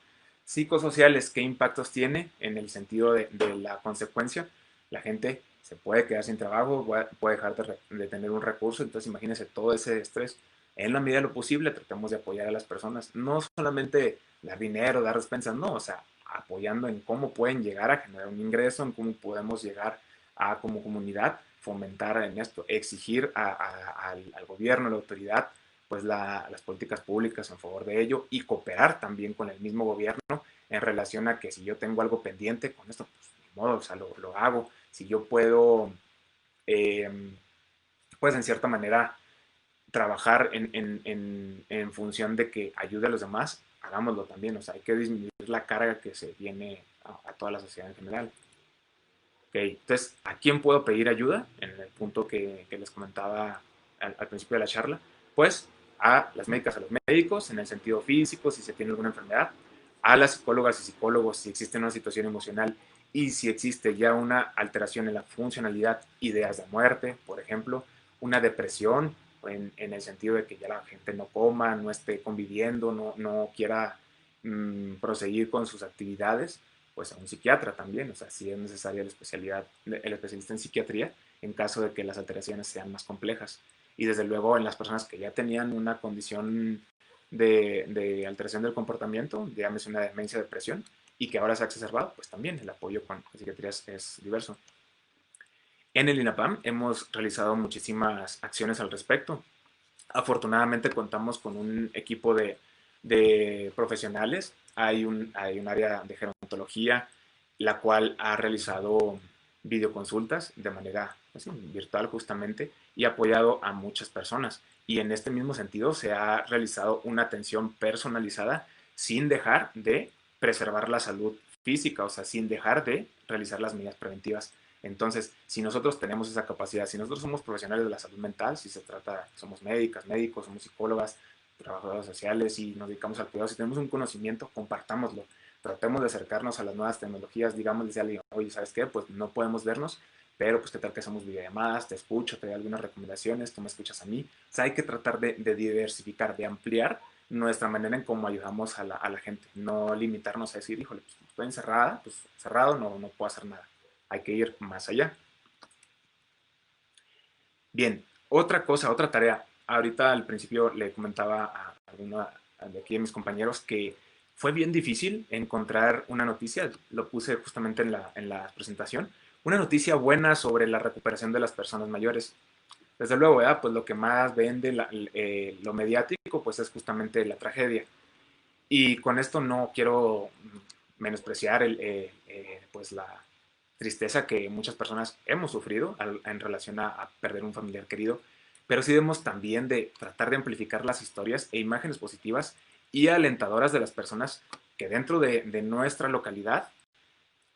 Psicosociales, ¿qué impactos tiene en el sentido de la consecuencia? La gente se puede quedar sin trabajo, puede dejar de tener un recurso, entonces imagínense todo ese estrés. En la medida de lo posible tratamos de apoyar a las personas, no solamente dar dinero, dar despensas, no, o sea, apoyando en cómo pueden llegar a generar un ingreso, en cómo podemos llegar a como comunidad fomentar en esto, exigir al gobierno, a la autoridad, pues las políticas públicas en favor de ello y cooperar también con el mismo gobierno en relación a que si yo tengo algo pendiente con esto, pues ni modo, o sea, lo hago. Si yo puedo, eh, pues en cierta manera, trabajar en función de que ayude a los demás, hagámoslo también. O sea, hay que disminuir la carga que se viene a toda la sociedad en general. Okay. Entonces, ¿a quién puedo pedir ayuda? En el punto que les comentaba al principio de la charla, pues a las médicas, a los médicos, en el sentido físico, si se tiene alguna enfermedad, a las psicólogas y psicólogos, si existe una situación emocional y si existe ya una alteración en la funcionalidad, ideas de muerte, por ejemplo, una depresión, en el sentido de que ya la gente no coma, no esté conviviendo, no quiera proseguir con sus actividades, pues a un psiquiatra también, o sea, si es necesaria la especialidad, el especialista en psiquiatría en caso de que las alteraciones sean más complejas. Y desde luego en las personas que ya tenían una condición de alteración del comportamiento, digamos una demencia, depresión, y que ahora se ha exacerbado, pues también el apoyo con psiquiatría es diverso. En el INAPAM hemos realizado muchísimas acciones al respecto. Afortunadamente contamos con un equipo de profesionales. Hay un área de gerontología, la cual ha realizado videoconsultas de manera así, virtual justamente y apoyado a muchas personas. Y en este mismo sentido se ha realizado una atención personalizada sin dejar de preservar la salud física, o sea, sin dejar de realizar las medidas preventivas. Entonces, si nosotros tenemos esa capacidad, si nosotros somos profesionales de la salud mental, si se trata, somos médicas, médicos, somos psicólogas, trabajadoras sociales y nos dedicamos al cuidado, si tenemos un conocimiento, compartámoslo. Tratemos de acercarnos a las nuevas tecnologías, digamos, a alguien, oye, ¿sabes qué? Pues no podemos vernos, pero pues qué tal que hacemos videollamadas, te escucho, te doy algunas recomendaciones, tú me escuchas a mí. O sea, hay que tratar de diversificar, de ampliar nuestra manera en cómo ayudamos a la gente, no limitarnos a decir, híjole, pues estoy encerrada, pues cerrado, no puedo hacer nada. Hay que ir más allá. Bien, otra cosa, otra tarea. Ahorita al principio le comentaba a alguno de aquí de mis compañeros que fue bien difícil encontrar una noticia, lo puse justamente en la presentación, una noticia buena sobre la recuperación de las personas mayores. Desde luego, ¿verdad? Pues lo que más vende lo mediático, pues es justamente la tragedia. Y con esto no quiero menospreciar pues la tristeza que muchas personas hemos sufrido en relación a perder un familiar querido, pero sí debemos también de tratar de amplificar las historias e imágenes positivas y alentadoras de las personas que dentro de nuestra localidad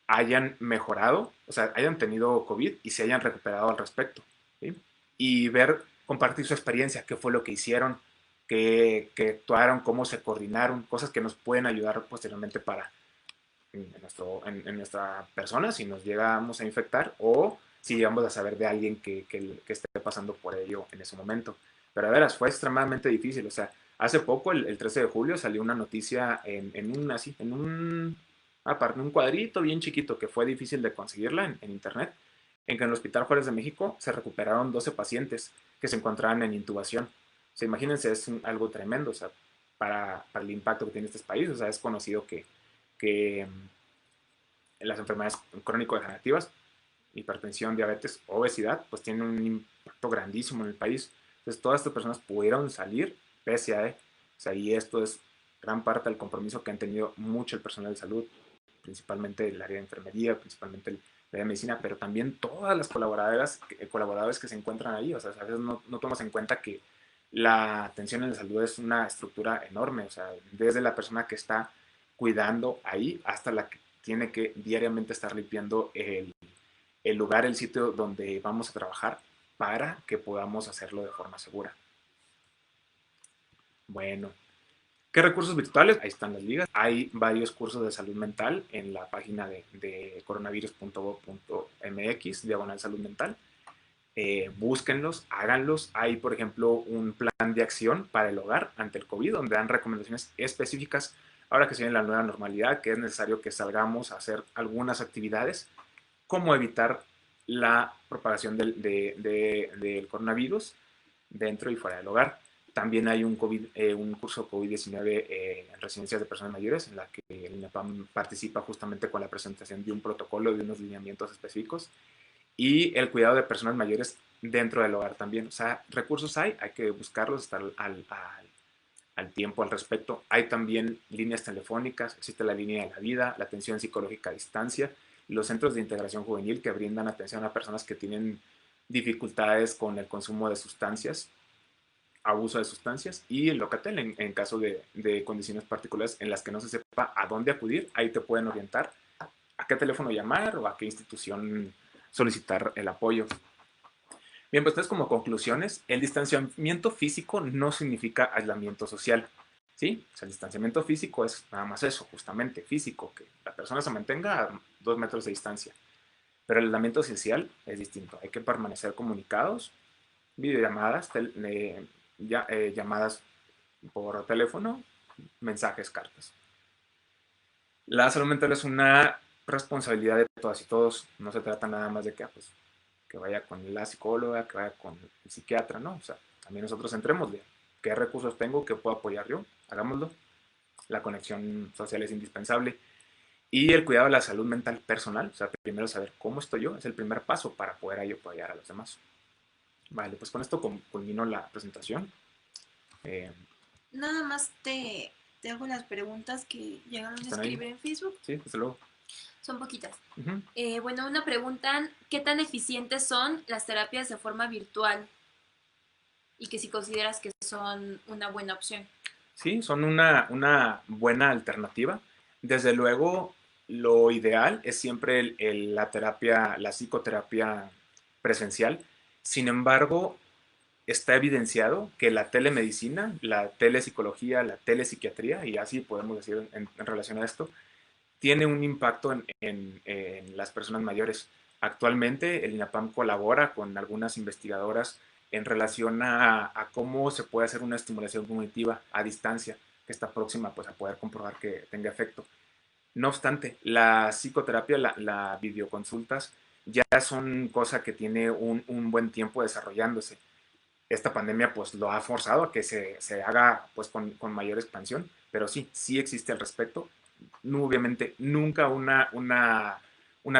hayan mejorado, o sea, hayan tenido COVID y se hayan recuperado al respecto. ¿Sí? Y ver, compartir su experiencia, qué fue lo que hicieron, qué actuaron, cómo se coordinaron, cosas que nos pueden ayudar posteriormente para en nuestra persona si nos llegamos a infectar o si llegamos a saber de alguien que esté pasando por ello en ese momento. Pero a veras, fue extremadamente difícil. O sea, hace poco, el 13 de julio, salió una noticia aparte, un cuadrito bien chiquito que fue difícil de conseguirla en internet, en que en el Hospital Juárez de México se recuperaron 12 pacientes que se encontraban en intubación. O sea, imagínense, es algo tremendo, o sea, para el impacto que tiene este país. O sea, es conocido que las enfermedades crónico-degenerativas, hipertensión, diabetes, obesidad, pues tienen un impacto grandísimo en el país. Entonces, todas estas personas pudieron salir pese a, o sea, y esto es gran parte del compromiso que han tenido mucho el personal de salud, principalmente el área de enfermería, principalmente el área de medicina, pero también todas las colaboradores que se encuentran ahí. O sea, a veces no tomamos en cuenta que la atención en la salud es una estructura enorme, o sea, desde la persona que está cuidando ahí hasta la que tiene que diariamente estar limpiando el lugar, el sitio donde vamos a trabajar para que podamos hacerlo de forma segura. Bueno, ¿qué recursos virtuales? Ahí están las ligas. Hay varios cursos de salud mental en la página de coronavirus.gov.mx, diagonal salud mental. búsquenlos, háganlos. Hay, por ejemplo, un plan de acción para el hogar ante el COVID, donde dan recomendaciones específicas ahora que se viene la nueva normalidad, que es necesario que salgamos a hacer algunas actividades, como evitar la propagación del coronavirus dentro y fuera del hogar. También hay un curso COVID-19 en residencias de personas mayores, en la que el INAPAM participa justamente con la presentación de un protocolo, de unos lineamientos específicos, y el cuidado de personas mayores dentro del hogar también. O sea, recursos hay que buscarlos, estar al tiempo al respecto. Hay también líneas telefónicas, existe la línea de la vida, la atención psicológica a distancia, los centros de integración juvenil que brindan atención a personas que tienen dificultades con el consumo de sustancias, abuso de sustancias, y el Locatel en caso de condiciones particulares en las que no se sepa a dónde acudir, ahí te pueden orientar a qué teléfono llamar o a qué institución solicitar el apoyo. Bien, pues entonces como conclusiones, el distanciamiento físico no significa aislamiento social, ¿sí? O sea, el distanciamiento físico es nada más eso, justamente físico, que la persona se mantenga a 2 metros de distancia. Pero el aislamiento social es distinto. Hay que permanecer comunicados, videollamadas, llamadas por teléfono, mensajes, cartas. La salud mental es una responsabilidad de todas y todos. No se trata nada más de que vaya con la psicóloga, que vaya con el psiquiatra, ¿no? O sea, también nosotros entrémosle. ¿Qué recursos tengo? ¿Qué puedo apoyar yo? Hagámoslo. La conexión social es indispensable. Y el cuidado de la salud mental personal, o sea, primero saber cómo estoy yo, es el primer paso para poder apoyar a los demás. Vale, pues con esto culmino la presentación. Eh, Nada más te hago las preguntas que llegaron a ¿Están ahí? escribir en Facebook. Sí, desde luego. Son poquitas. Uh-huh. Bueno, una pregunta, ¿qué tan eficientes son las terapias de forma virtual? Y que si consideras que son una buena opción. Sí, son una buena alternativa. Desde luego, lo ideal es siempre la terapia, la psicoterapia presencial. Sin embargo, está evidenciado que la telemedicina, la telepsicología, la telepsiquiatría, y así podemos decir en relación a esto, tiene un impacto en las personas mayores. Actualmente el INAPAM colabora con algunas investigadoras en relación a cómo se puede hacer una estimulación cognitiva a distancia que está próxima pues, a poder comprobar que tenga efecto. No obstante, la psicoterapia, la videoconsultas, ya son cosa que tiene un buen tiempo desarrollándose. Esta pandemia pues lo ha forzado a que se haga pues con mayor expansión, pero sí existe al respecto. No, obviamente nunca una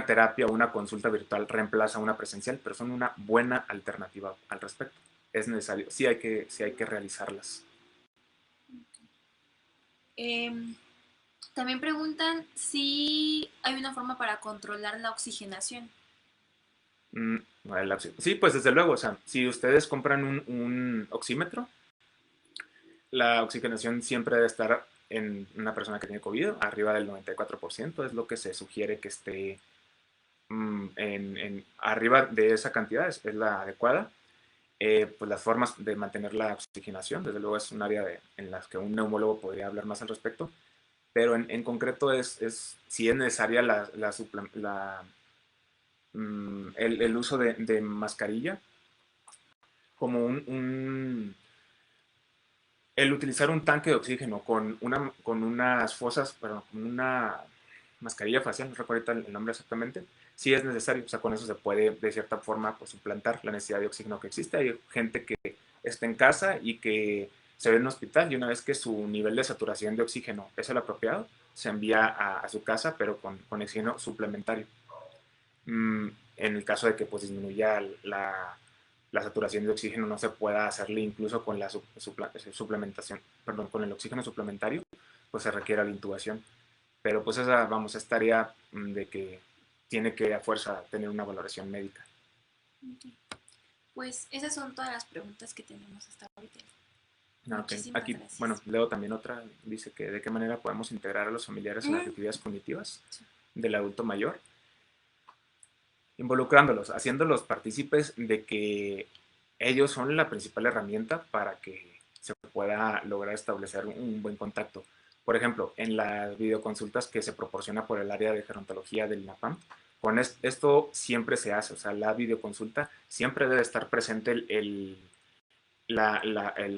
terapia o una consulta virtual reemplaza una presencial, pero son una buena alternativa al respecto. Es necesario, sí hay que realizarlas. Eh, También preguntan si hay una forma para controlar la oxigenación. Sí, pues desde luego, o sea, si ustedes compran un oxímetro, la oxigenación siempre debe estar en una persona que tiene COVID, arriba del 94%, es lo que se sugiere que esté arriba de esa cantidad, es la adecuada. Pues las formas de mantener la oxigenación, desde luego es un área en las que un neumólogo podría hablar más al respecto, pero en concreto si es necesaria el uso de mascarilla como el utilizar un tanque de oxígeno con unas fosas, perdón, con una mascarilla facial, no recuerdo el nombre exactamente, sí es necesario, o sea, con eso se puede de cierta forma pues, suplantar la necesidad de oxígeno que existe. Hay gente que está en casa y que se ve en un hospital y una vez que su nivel de saturación de oxígeno es el apropiado, se envía a su casa, pero con oxígeno suplementario. En el caso de que pues, disminuya la saturación de oxígeno, no se pueda hacerle incluso con la suplementación, perdón, con el oxígeno suplementario, pues se requiere la intubación. Pero pues esa, vamos, es tarea de que tiene que a fuerza tener una valoración médica. Okay. Pues esas son todas las preguntas que tenemos hasta ahorita. Okay. Muchísimas Aquí, gracias. bueno, leo también otra, dice que de qué manera podemos integrar a los familiares en las actividades cognitivas del adulto mayor, involucrándolos, haciéndolos partícipes de que ellos son la principal herramienta para que se pueda lograr establecer un buen contacto. Por ejemplo, en las videoconsultas que se proporciona por el área de gerontología del INAPAM, Esto siempre se hace, o sea, la videoconsulta siempre debe estar presente el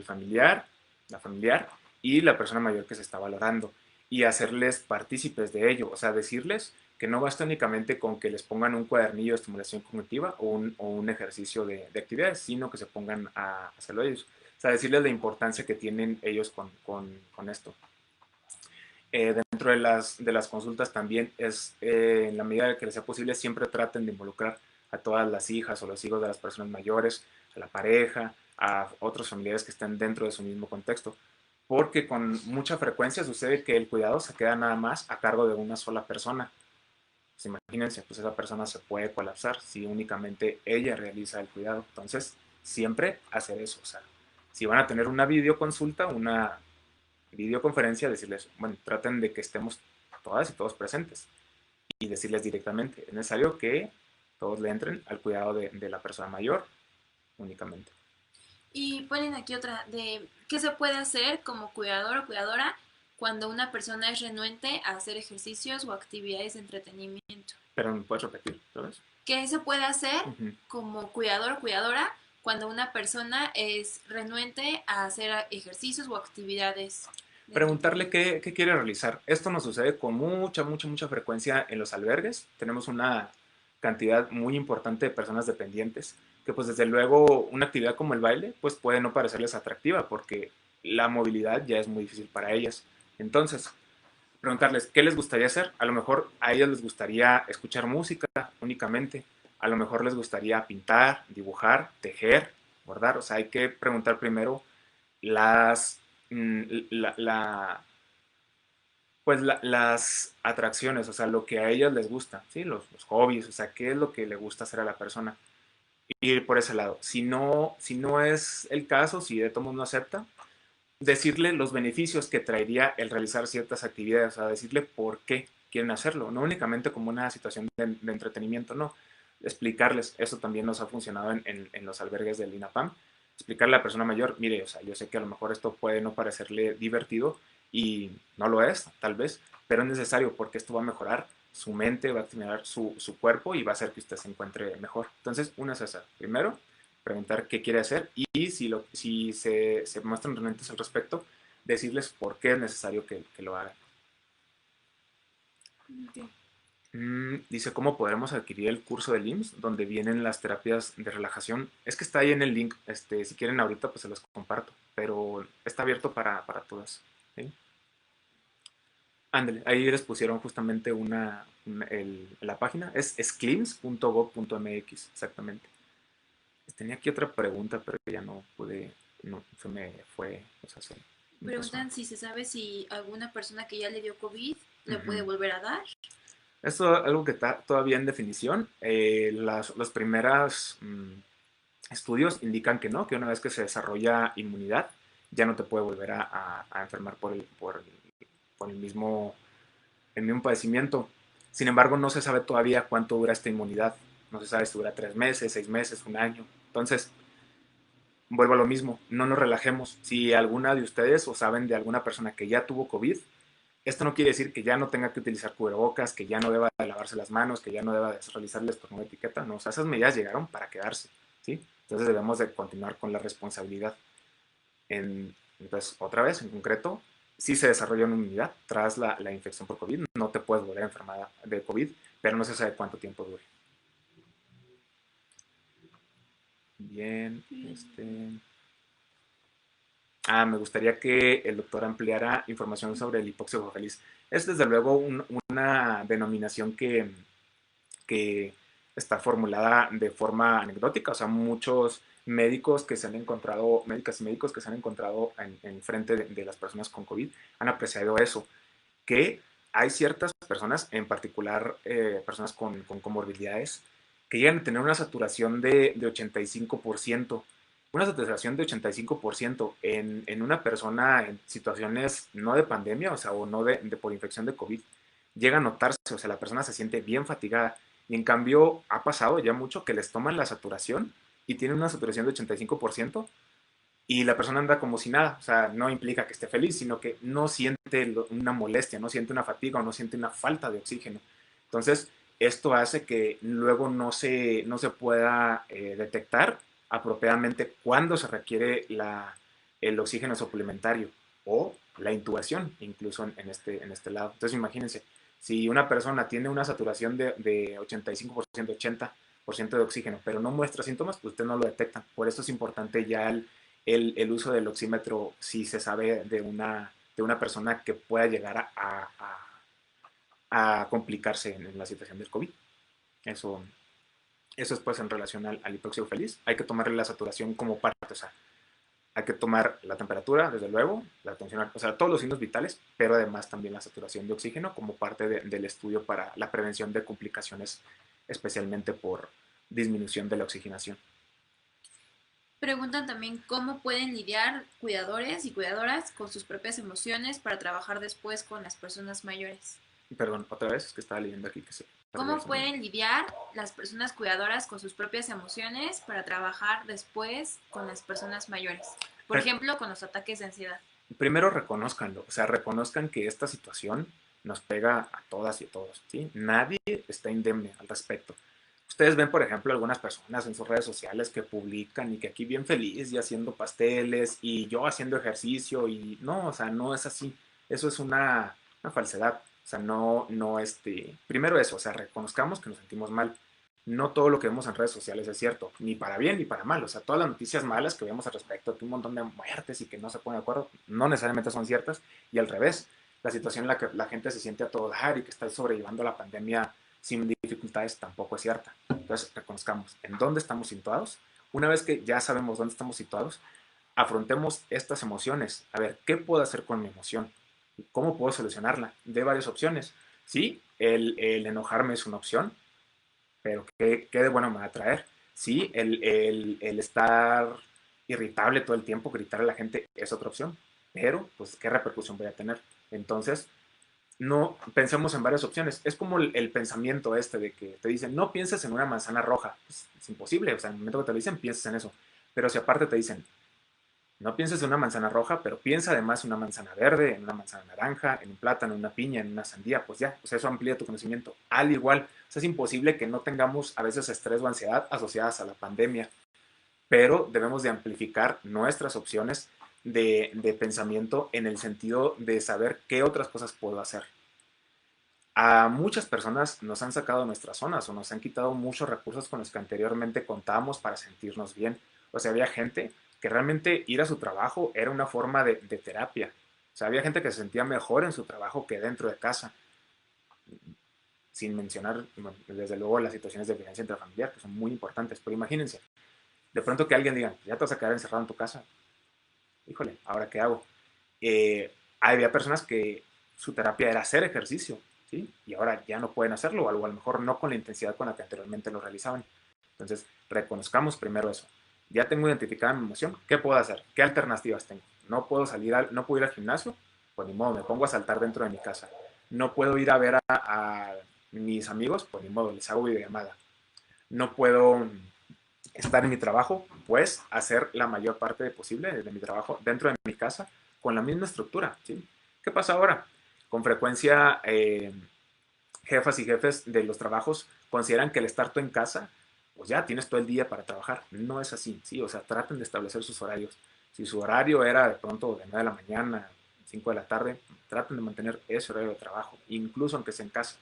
familiar, la familiar y la persona mayor que se está valorando y hacerles partícipes de ello, o sea, decirles que no basta únicamente con que les pongan un cuadernillo de estimulación cognitiva o un ejercicio de actividades, sino que se pongan a hacerlo ellos. O sea, decirles la importancia que tienen ellos con esto. Dentro de las consultas también es, en la medida que les sea posible, siempre traten de involucrar a todas las hijas o los hijos de las personas mayores, a la pareja, a otros familiares que estén dentro de su mismo contexto, porque con mucha frecuencia sucede que el cuidado se queda nada más a cargo de una sola persona. Pues imagínense, pues esa persona se puede colapsar si únicamente ella realiza el cuidado. Entonces, siempre hacer eso. O sea, si van a tener una videoconsulta, una videoconferencia, decirles, bueno, traten de que estemos todas y todos presentes y decirles directamente, es necesario que todos le entren al cuidado de la persona mayor únicamente. Y ponen aquí otra de qué se puede hacer como cuidador o cuidadora cuando una persona es renuente a hacer ejercicios o actividades de entretenimiento. Pero me puedes repetir, ¿sabes? ¿Qué se puede hacer como cuidador o cuidadora cuando una persona es renuente a hacer ejercicios o actividades? Preguntarle qué quiere realizar. Esto nos sucede con mucha frecuencia en los albergues. Tenemos una cantidad muy importante de personas dependientes que pues desde luego una actividad como el baile pues puede no parecerles atractiva porque la movilidad ya es muy difícil para ellas. Entonces, preguntarles qué les gustaría hacer. A lo mejor a ellas les gustaría escuchar música únicamente. A lo mejor les gustaría pintar, dibujar, tejer, bordar. O sea, hay que preguntar primero las, la, la, pues las atracciones, o sea, lo que a ellas les gusta, ¿sí? Los hobbies, o sea, qué es lo que le gusta hacer a la persona. Y ir por ese lado. Si no es el caso, si de todos no acepta, decirle los beneficios que traería el realizar ciertas actividades, o sea, decirle por qué quieren hacerlo, no únicamente como una situación de entretenimiento, no. Explicarles, eso también nos ha funcionado en los albergues del INAPAM, explicarle a la persona mayor, mire, o sea, yo sé que a lo mejor esto puede no parecerle divertido y no lo es, tal vez, pero es necesario porque esto va a mejorar su mente, va a activar su cuerpo y va a hacer que usted se encuentre mejor. Entonces, una es esa. Primero, preguntar qué quiere hacer y si se muestran renuentes al respecto, decirles por qué es necesario que lo hagan. Okay. Dice, ¿cómo podremos adquirir el curso del IMSS donde vienen las terapias de relajación? Es que está ahí en el link, si quieren ahorita pues se los comparto, pero está abierto para todas. ¿Sí? Ándale, ahí les pusieron justamente la página, es sclims.gov.mx, exactamente. Tenía aquí otra pregunta, pero ya no pude, no, se me fue, o sea, me Preguntan pasó. si se sabe si alguna persona que ya le dio COVID le puede volver a dar. Esto es algo que está todavía en definición. Los primeros estudios indican que no, que una vez que se desarrolla inmunidad, ya no te puede volver a enfermar por el mismo padecimiento. Sin embargo, no se sabe todavía cuánto dura esta inmunidad. No se sabe si dura 3 meses, 6 meses, un año. Entonces, vuelvo a lo mismo, no nos relajemos. Si alguna de ustedes o saben de alguna persona que ya tuvo COVID, esto no quiere decir que ya no tenga que utilizar cubrebocas, que ya no deba de lavarse las manos, que ya no deba de realizarles por una etiqueta. No, o sea, esas medidas llegaron para quedarse, ¿sí? Entonces debemos de continuar con la responsabilidad. Entonces, otra vez, en concreto, si se desarrolla una inmunidad tras la infección por COVID, no te puedes volver enfermada de COVID, pero no se sabe cuánto tiempo dure. Bien, me gustaría que el doctor ampliara información sobre el hipóxido feliz. Es desde luego una denominación que está formulada de forma anecdótica, o sea, muchos médicos que se han encontrado, médicas y médicos que se han encontrado en frente de las personas con COVID han apreciado eso, que hay ciertas personas, en particular personas con comorbilidades, que llegan a tener una saturación de 85%. Una saturación de 85% en una persona en situaciones no de pandemia, o sea, o no por infección de COVID, llega a notarse, o sea, la persona se siente bien fatigada. Y en cambio, ha pasado ya mucho que les toman la saturación y tienen una saturación de 85% y la persona anda como si nada, o sea, no implica que esté feliz, sino que no siente una molestia, no siente una fatiga o no siente una falta de oxígeno. Entonces, Esto hace que luego no se pueda detectar apropiadamente cuándo se requiere el oxígeno suplementario o la intubación, incluso en este lado. Entonces, imagínense, si una persona tiene una saturación de 85%, 80% de oxígeno, pero no muestra síntomas, pues usted no lo detecta. Por eso es importante ya el uso del oxímetro si se sabe de una persona que pueda llegar a complicarse en la situación del COVID. Eso, eso es pues en relación al hipóxido feliz. Hay que tomarle la saturación como parte, o sea, hay que tomar la temperatura, desde luego, la tensión, o sea, todos los signos vitales, pero además también la saturación de oxígeno como parte del estudio para la prevención de complicaciones, especialmente por disminución de la oxigenación. Preguntan también cómo pueden lidiar cuidadores y cuidadoras con sus propias emociones para trabajar después con las personas mayores. Perdón, otra vez, es que estaba leyendo aquí que se perdió el ¿Cómo sonido. pueden lidiar las personas cuidadoras con sus propias emociones para trabajar después con las personas mayores? Por ejemplo, con los ataques de ansiedad. Primero reconozcanlo, o sea, reconozcan que esta situación nos pega a todas y a todos, ¿sí? Nadie está indemne al respecto. Ustedes ven, por ejemplo, algunas personas en sus redes sociales que publican y que aquí bien feliz y haciendo pasteles y yo haciendo ejercicio y no, o sea, no es así. Eso es una falsedad. O sea, primero eso, o sea, reconozcamos que nos sentimos mal. No todo lo que vemos en redes sociales es cierto, ni para bien ni para mal. O sea, todas las noticias malas que vemos al respecto, que un montón de muertes y que no se ponen de acuerdo, no necesariamente son ciertas. Y al revés, la situación en la que la gente se siente a todo dar y que está sobrellevando la pandemia sin dificultades tampoco es cierta. Entonces, reconozcamos en dónde estamos situados. Una vez que ya sabemos dónde estamos situados, afrontemos estas emociones. A ver, ¿qué puedo hacer con mi emoción? ¿Cómo puedo solucionarla? De varias opciones. Sí, el enojarme es una opción, pero ¿qué de bueno me va a traer? Sí, el estar irritable todo el tiempo, gritar a la gente es otra opción, pero pues ¿qué repercusión voy a tener? Entonces, no pensemos en varias opciones. Es como el pensamiento este de que te dicen, no pienses en una manzana roja. Pues, es imposible, o sea, en el momento que te lo dicen, piensas en eso. Pero si aparte te dicen, no pienses en una manzana roja, pero piensa además en una manzana verde, en una manzana naranja, en un plátano, en una piña, en una sandía, pues ya, o sea, eso amplía tu conocimiento. Al igual, o sea, es imposible que no tengamos a veces estrés o ansiedad asociadas a la pandemia, pero debemos de amplificar nuestras opciones de pensamiento en el sentido de saber qué otras cosas puedo hacer. A muchas personas nos han sacado de nuestras zonas o nos han quitado muchos recursos con los que anteriormente contábamos para sentirnos bien. O sea, había gente que realmente ir a su trabajo era una forma de terapia. O sea, había gente que se sentía mejor en su trabajo que dentro de casa, sin mencionar, bueno, desde luego, las situaciones de violencia intrafamiliar, que son muy importantes. Pero imagínense, de pronto que alguien diga, ya te vas a quedar encerrado en tu casa. Híjole, ¿ahora qué hago? Había personas que su terapia era hacer ejercicio, ¿sí? Y ahora ya no pueden hacerlo, o a lo mejor no con la intensidad con la que anteriormente lo realizaban. Entonces, reconozcamos primero eso. Ya tengo identificada mi emoción, ¿qué puedo hacer? ¿Qué alternativas tengo? No puedo no puedo ir al gimnasio, pues ni modo, me pongo a saltar dentro de mi casa. No puedo ir a ver a mis amigos, pues ni modo, les hago videollamada. No puedo estar en mi trabajo, pues hacer la mayor parte posible de mi trabajo dentro de mi casa con la misma estructura. ¿Sí? ¿Qué pasa ahora? Con frecuencia, jefas y jefes de los trabajos consideran que el estar tú en casa, pues ya tienes todo el día para trabajar. No es así, ¿sí? O sea, traten de establecer sus horarios. Si su horario era de pronto de 9 de la mañana, 5 de la tarde, traten de mantener ese horario de trabajo, incluso aunque sea en casa.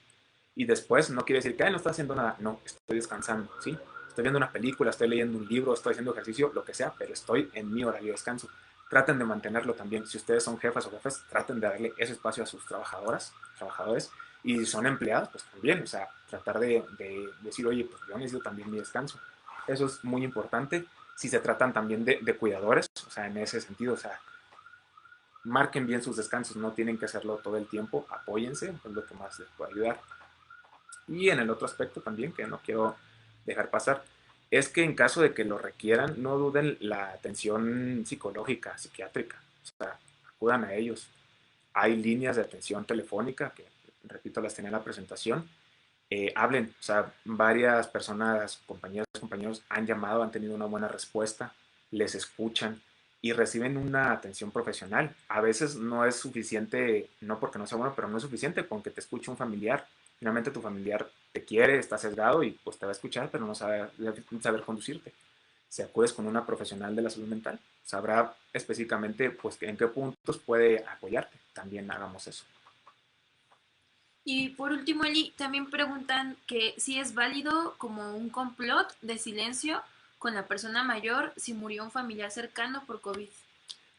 Y después no quiere decir que no está haciendo nada, no, estoy descansando, ¿sí? Estoy viendo una película, estoy leyendo un libro, estoy haciendo ejercicio, lo que sea, pero estoy en mi horario de descanso. Traten de mantenerlo también. Si ustedes son jefas o jefes, traten de darle ese espacio a sus trabajadoras, trabajadores, y si son empleados, pues también, o sea, tratar de decir, oye, pues yo necesito también mi descanso. Eso es muy importante. Si se tratan también de cuidadores, o sea, en ese sentido, o sea, marquen bien sus descansos, no tienen que hacerlo todo el tiempo, apóyense, es lo que más les puede ayudar. Y en el otro aspecto también que no quiero dejar pasar, es que en caso de que lo requieran, no duden la atención psicológica, psiquiátrica, o sea, acudan a ellos. Hay líneas de atención telefónica que, repito, las tenía en la presentación. Hablen, o sea, varias personas, compañeros, compañeros han llamado, han tenido una buena respuesta, les escuchan y reciben una atención profesional. A veces no es suficiente, no porque no sea bueno, pero no es suficiente con que te escuche un familiar. Finalmente tu familiar te quiere, está sesgado y pues te va a escuchar, pero no sabe saber conducirte. Si acudes con una profesional de la salud mental, sabrá específicamente pues en qué puntos puede apoyarte. También hagamos eso. Y por último, Eli, también preguntan que si es válido como un complot de silencio con la persona mayor si murió un familiar cercano por COVID.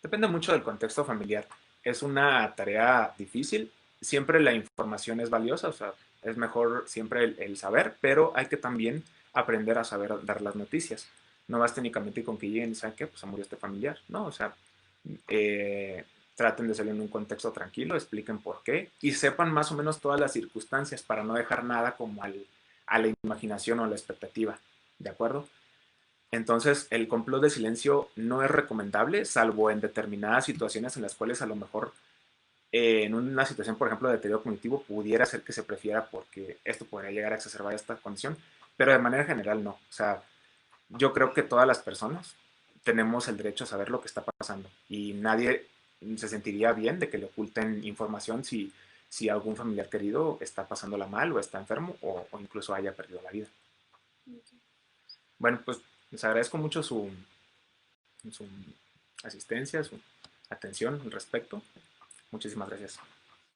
Depende mucho del contexto familiar. Es una tarea difícil. Siempre la información es valiosa, o sea, es mejor siempre el saber, pero hay que también aprender a saber dar las noticias. No basta únicamente con que lleguen y saben que pues se murió este familiar. No, o sea, eh, traten de salir en un contexto tranquilo, expliquen por qué y sepan más o menos todas las circunstancias para no dejar nada como a la imaginación o a la expectativa. ¿De acuerdo? Entonces, el complot de silencio no es recomendable, salvo en determinadas situaciones en las cuales a lo mejor en una situación, por ejemplo, de deterioro cognitivo, pudiera ser que se prefiera porque esto podría llegar a exacerbar esta condición, pero de manera general no. O sea, yo creo que todas las personas tenemos el derecho a saber lo que está pasando y nadie se sentiría bien de que le oculten información si algún familiar querido está pasándola mal o está enfermo o incluso haya perdido la vida. Bueno, pues les agradezco mucho su asistencia, su atención al respecto. Muchísimas gracias.